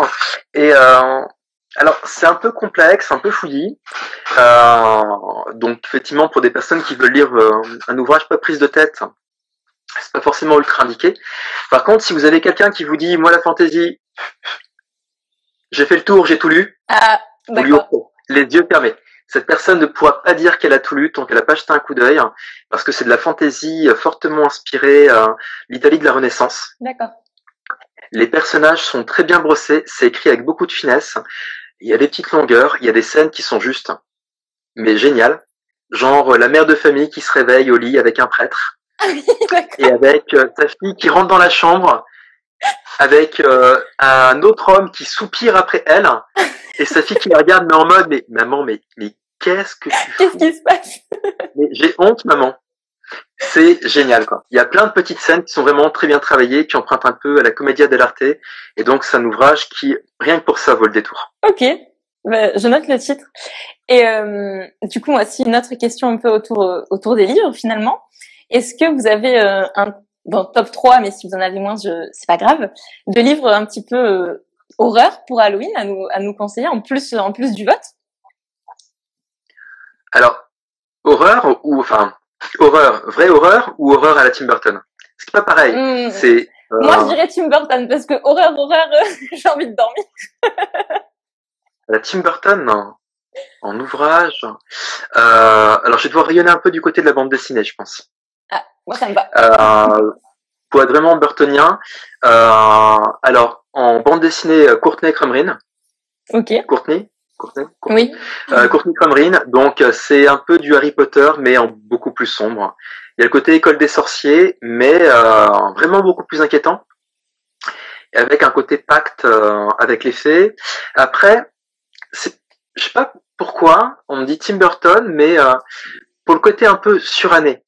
Et alors, c'est un peu complexe, un peu fouillis. Donc, effectivement, pour des personnes qui veulent lire un ouvrage pas prise de tête, c'est pas forcément ultra indiqué. Par contre, si vous avez quelqu'un qui vous dit, moi, la fantasy, j'ai fait le tour, j'ai tout lu, vous lui offrez les yeux fermés. Cette personne ne pourra pas dire qu'elle a tout lu tant qu'elle n'a pas jeté un coup d'œil, parce que c'est de la fantasy fortement inspirée l'Italie de la Renaissance. D'accord. Les personnages sont très bien brossés, c'est écrit avec beaucoup de finesse. Il y a des petites longueurs, il y a des scènes qui sont justes, mais géniales. Genre la mère de famille qui se réveille au lit avec un prêtre. Ah oui, d'accord. Et avec sa fille qui rentre dans la chambre, avec un autre homme qui soupire après elle, et sa fille qui la regarde, mais en mode, mais maman, mais qu'est-ce que tu fais? Qu'est-ce qui se passe? Mais j'ai honte, maman. C'est génial, quoi. Il y a plein de petites scènes qui sont vraiment très bien travaillées, qui empruntent un peu à la commedia dell'arte, et donc c'est un ouvrage qui, rien que pour ça, vaut le détour. Ok, je note le titre. Et du coup, moi, aussi, une autre question un peu autour des livres, finalement. Est-ce que vous avez top 3, mais si vous en avez moins, c'est pas grave, de livres un petit peu horreur pour Halloween à nous conseiller, en plus du vote? Alors, horreur, vraie horreur ou horreur à la Tim Burton? C'est pas pareil. C'est moi, je dirais Tim Burton, parce que horreur, j'ai envie de dormir. La Tim Burton, en ouvrage. Alors, je vais devoir rayonner un peu du côté de la bande dessinée, je pense. Ah, moi, ça me va. Pour être vraiment burtonien, alors, en bande dessinée, Courtney Crumrin. Ok. Courtney. Oui. Courtney Crumrin, donc c'est un peu du Harry Potter, mais en beaucoup plus sombre. Il y a le côté école des sorciers, mais vraiment beaucoup plus inquiétant, et avec un côté pacte avec les fées. Après, je sais pas pourquoi on me dit Tim Burton, mais pour le côté un peu suranné,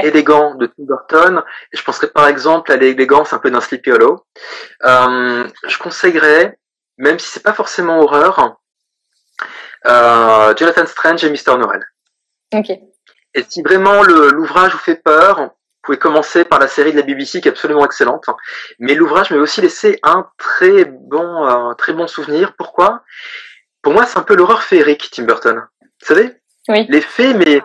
élégant de Tim Burton, et je penserais par exemple à l'élégance un peu d'un Sleepy Hollow. Je conseillerais, même si c'est pas forcément horreur, Jonathan Strange et Mr. Norrell. Ok. Et si vraiment l'ouvrage vous fait peur, vous pouvez commencer par la série de la BBC qui est absolument excellente. Mais l'ouvrage m'a aussi laissé un très bon souvenir. Pourquoi? Pour moi, c'est un peu l'horreur féerique, Tim Burton. Vous savez? Oui. Les fées, mais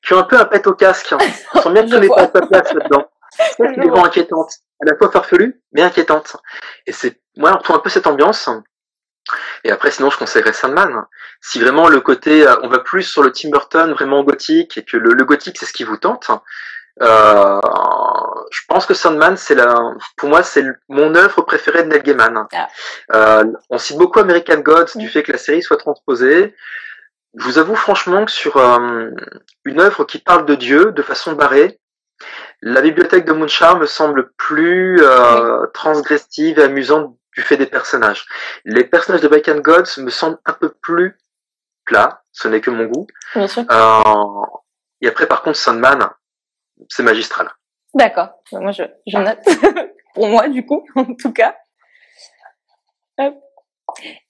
qui ont un peu un pet au casque. Ils sont bien que ce n'est pas à sa place là-dedans. C'est vraiment inquiétante. À la fois farfelue, mais inquiétante. Et moi, on retrouve un peu cette ambiance. Et après, sinon, je conseillerais Sandman. Si vraiment le côté, on va plus sur le Tim Burton vraiment gothique, et que le gothique, c'est ce qui vous tente, je pense que Sandman, pour moi, c'est mon œuvre préférée de Neil Gaiman. On cite beaucoup American Gods du fait que la série soit transposée. Je vous avoue franchement que sur une œuvre qui parle de Dieu de façon barrée, la bibliothèque de Munchar me semble plus transgressive et amusante du fait des personnages. Les personnages de American Gods me semblent un peu plus plats, ce n'est que mon goût. Bien sûr. Et après, par contre, Sandman, c'est magistral. D'accord. Moi, je note. Pour moi, du coup, en tout cas.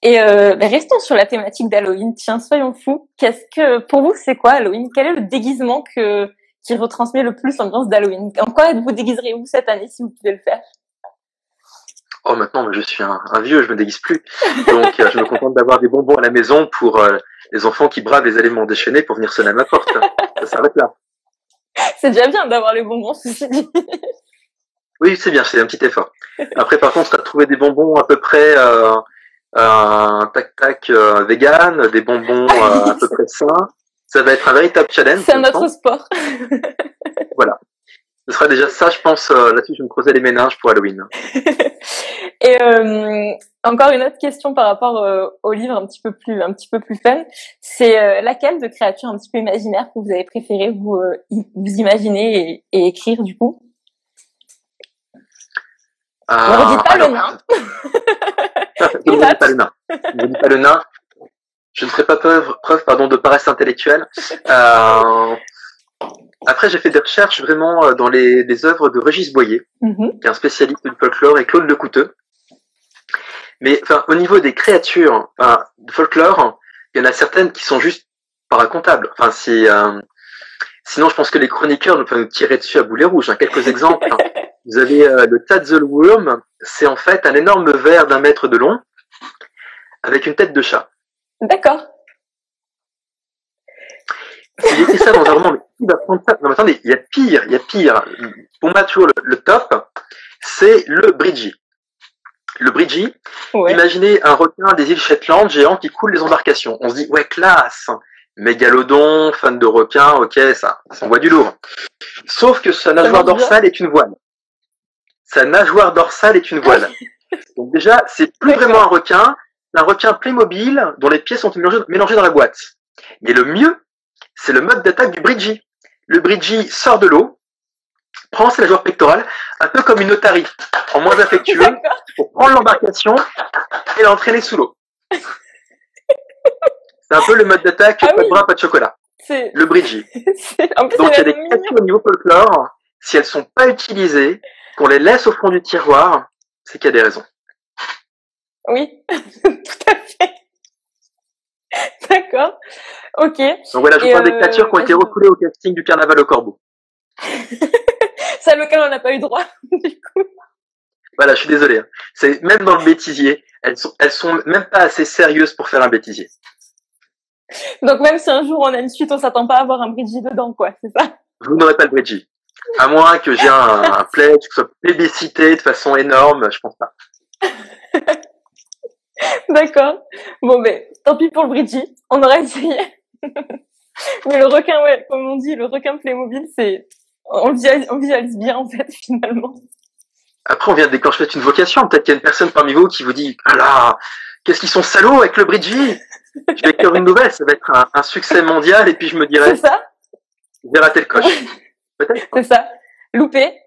Et restons sur la thématique d'Halloween. Tiens, soyons fous. Pour vous, c'est quoi Halloween? Quel est le déguisement qui retransmet le plus l'ambiance d'Halloween? En quoi vous déguiserez-vous cette année si vous pouvez le faire? Oh, maintenant, je suis un vieux, je me déguise plus. Donc, je me contente d'avoir des bonbons à la maison pour les enfants qui bravent les éléments déchaînés pour venir sonner à ma porte. Ça s'arrête là. C'est déjà bien d'avoir les bonbons, ceci dit. Oui, c'est bien, c'est un petit effort. Après, par contre, à trouver des bonbons à peu près tac-tac vegan, des bonbons à peu près sains, ça va être un véritable challenge. C'est un autre sport. Voilà. Ce sera déjà ça, je pense, là-dessus, je vais me creuser les méninges pour Halloween. Et encore une autre question par rapport au livre un petit peu plus fun, c'est laquelle de créature un petit peu imaginaire que vous avez préféré vous imaginer et écrire du coup? Ne redites pas le nain. Je ne dis pas le nain. Je ne dis pas le nain. Je ne ferai pas preuve de paresse intellectuelle. Après, j'ai fait des recherches vraiment dans les œuvres de Régis Boyer, qui est un spécialiste du folklore, et Claude Lecouteux. Mais enfin, au niveau des créatures de folklore, il y en a certaines qui sont juste pas racontables. Enfin, sinon, je pense que les chroniqueurs nous peuvent nous tirer dessus à boulet rouge. Quelques exemples. Vous avez le Tadzelwurm, c'est en fait un énorme ver d'1 mètre de long, avec une tête de chat. D'accord. J'ai écrit ça dans un roman, mais qui va prendre ça? Non, mais attendez, il y a pire. Pour moi, toujours le top, c'est le Bridgie. Le Bridgie, ouais. Imaginez un requin des îles Shetland géant qui coule les embarcations. On se dit, ouais, classe, mégalodon, fan de requins, ok, ça envoie du lourd. Sauf que sa nageoire dorsale est une voile. Sa nageoire dorsale est une voile. Donc déjà, c'est plus vraiment un requin Playmobil dont les pieds sont mélangés dans la boîte. Mais le mieux, c'est le mode d'attaque du Bridgie. Le Bridgie sort de l'eau, prend sa nageoire pectorale, un peu comme une otarie, en moins affectueux, pour prendre l'embarcation et l'entraîner sous l'eau. C'est un peu le mode d'attaque, pas de bras, pas de chocolat. Le Bridgie. Donc il y a des créatures au niveau folklore, si elles sont pas utilisées, qu'on les laisse au fond du tiroir, c'est qu'il y a des raisons. Oui, tout à fait. D'accord. Ok. Donc voilà, je parle des créatures qui ont été recoulées au casting du Carnaval au Corbeau. Celle auquel on n'a pas eu droit, du coup. Voilà, je suis désolé. C'est même dans le bêtisier, elles sont même pas assez sérieuses pour faire un bêtisier. Donc même si un jour on a une suite, on s'attend pas à avoir un Bridgie dedans, quoi, c'est ça? Vous n'aurez pas le Bridgie. À moins que j'ai un pledge qui soit plébiscité de façon énorme, je pense pas. D'accord. Bon, ben, tant pis pour le Bridgie. On aurait essayé. Mais le requin, ouais, comme on dit, le requin Playmobil, on visualise bien, en fait, finalement. Après, on vient de déclencher une vocation. Peut-être qu'il y a une personne parmi vous qui vous dit, ah là, qu'est-ce qu'ils sont salauds avec le Bridgie? Je vais écrire une nouvelle, ça va être un succès mondial, et puis je me dirais, c'est ça? J'ai raté le coche. Peut-être. C'est ça. Loupé.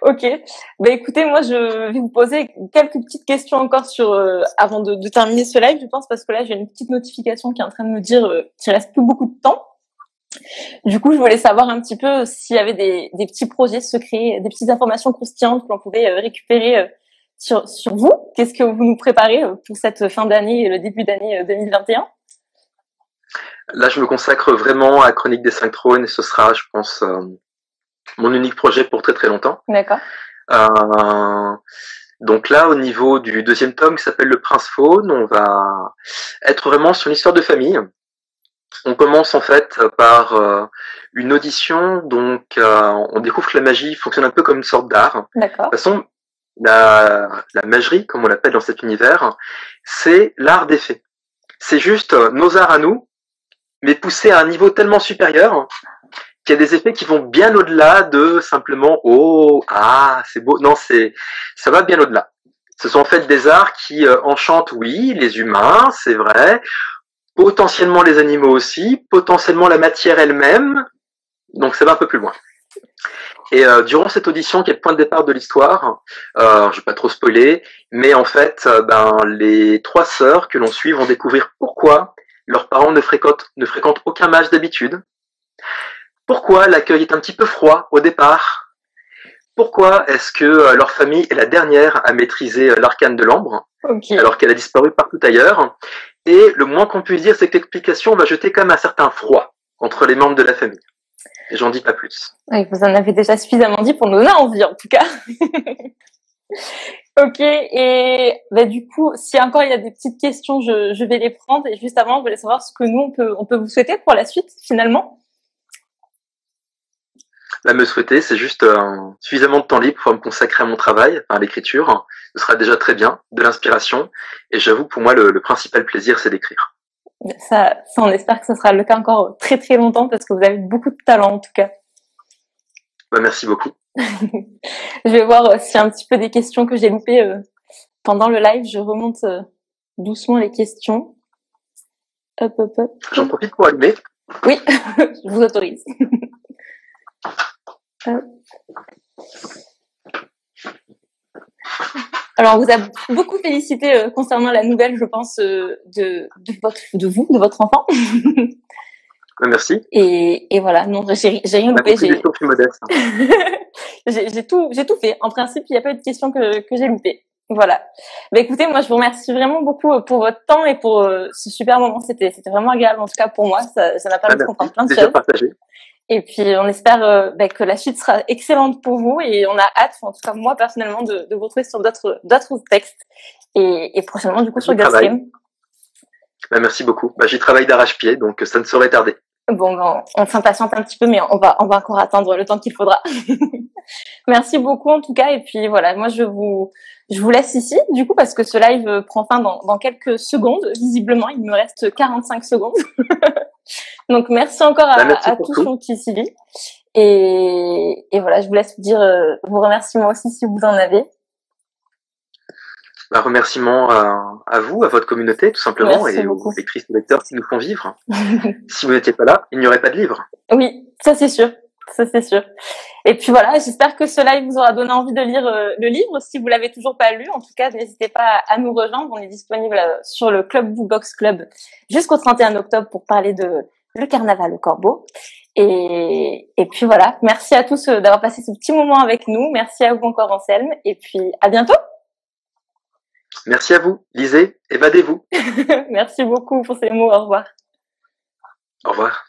Ok. Ben écoutez, moi je vais vous poser quelques petites questions encore avant de terminer ce live, je pense, parce que là j'ai une petite notification qui est en train de me dire qu'il reste plus beaucoup de temps. Du coup, je voulais savoir un petit peu s'il y avait des petits projets secrets, des petites informations croustillantes que l'on pouvait récupérer sur vous. Qu'est-ce que vous nous préparez pour cette fin d'année et le début d'année 2021? Là, je me consacre vraiment à Chronique des 5 trônes et ce sera, je pense, mon unique projet pour très très longtemps. D'accord. Donc là, au niveau du 2e tome qui s'appelle Le Prince Faune, on va être vraiment sur une histoire de famille. On commence en fait par une audition, donc on découvre que la magie fonctionne un peu comme une sorte d'art. D'accord. De toute façon, la magie, comme on l'appelle dans cet univers, c'est l'art des fées. C'est juste nos arts à nous, mais poussés à un niveau tellement supérieur qu'il y a des effets qui vont bien au-delà de simplement « Oh, ah, c'est beau ». Non, ça va bien au-delà. Ce sont en fait des arts qui enchantent, oui, les humains, c'est vrai, potentiellement les animaux aussi, potentiellement la matière elle-même, donc ça va un peu plus loin. Et durant cette audition, qui est le point de départ de l'histoire, je vais pas trop spoiler, mais en fait, les 3 sœurs que l'on suit vont découvrir pourquoi leurs parents ne fréquentent aucun mage d'habitude, pourquoi l'accueil est un petit peu froid au départ, pourquoi est-ce que leur famille est la dernière à maîtriser l'arcane de l'ambre, alors qu'elle a disparu partout ailleurs. Et le moins qu'on puisse dire, c'est que l'explication va jeter quand même un certain froid entre les membres de la famille. Et j'en dis pas plus. Oui, vous en avez déjà suffisamment dit pour nous donner envie, en tout cas. Ok, et du coup, si encore il y a des petites questions, je vais les prendre. Et juste avant, je voulais savoir ce que nous, on peut vous souhaiter pour la suite, finalement. Là, me souhaiter, c'est juste suffisamment de temps libre pour me consacrer à mon travail, à l'écriture. Ce sera déjà très bien, de l'inspiration. Et j'avoue, pour moi, le principal plaisir, c'est d'écrire. Ça, on espère que ce sera le cas encore très très longtemps parce que vous avez beaucoup de talent en tout cas. Merci beaucoup. Je vais voir s'il y a un petit peu des questions que j'ai loupées pendant le live. Je remonte doucement les questions. Hop, hop, hop. J'en profite pour allumer. Oui, je vous autorise. Alors, on vous a beaucoup félicité concernant la nouvelle, je pense, de votre enfant. Merci. Et voilà, non, j'ai rien loupé. J'ai tout fait. En principe, il n'y a pas eu de questions que j'ai loupées. Voilà. Écoutez, moi, je vous remercie vraiment beaucoup pour votre temps et pour ce super moment. C'était vraiment agréable, en tout cas pour moi. Ça m'a permis de comprendre plein de choses. Partagé. Et puis, on espère que la suite sera excellente pour vous et on a hâte, en tout cas moi personnellement, de vous retrouver sur d'autres textes et prochainement du coup sur Gulfstream. Merci beaucoup. J'y travaille d'arrache-pied, donc ça ne saurait tarder. Bon, on s'impatiente un petit peu, mais on va encore attendre le temps qu'il faudra. Merci beaucoup en tout cas. Et puis voilà, moi je vous laisse ici du coup parce que ce live prend fin dans quelques secondes. Visiblement, il me reste 45 secondes. Donc merci encore à tous ceux qui s'y vit. Et voilà, je vous laisse vous dire vos remerciements aussi si vous en avez. Remerciements à vous, à votre communauté tout simplement. Merci et beaucoup. aux lectrices et lecteurs qui nous font vivre. Si vous n'étiez pas là, il n'y aurait pas de livre. Oui, ça c'est sûr. Ça c'est sûr. Et puis voilà, j'espère que ce live vous aura donné envie de lire le livre. Si vous l'avez toujours pas lu, en tout cas, n'hésitez pas à nous rejoindre. On est disponible sur le Club Bookbox Club jusqu'au 31 octobre pour parler de le carnaval au corbeau. Et puis voilà, merci à tous d'avoir passé ce petit moment avec nous. Merci à vous encore Anselme. Et puis à bientôt. Merci à vous. Lisez, évadez-vous. Merci beaucoup pour ces mots. Au revoir. Au revoir.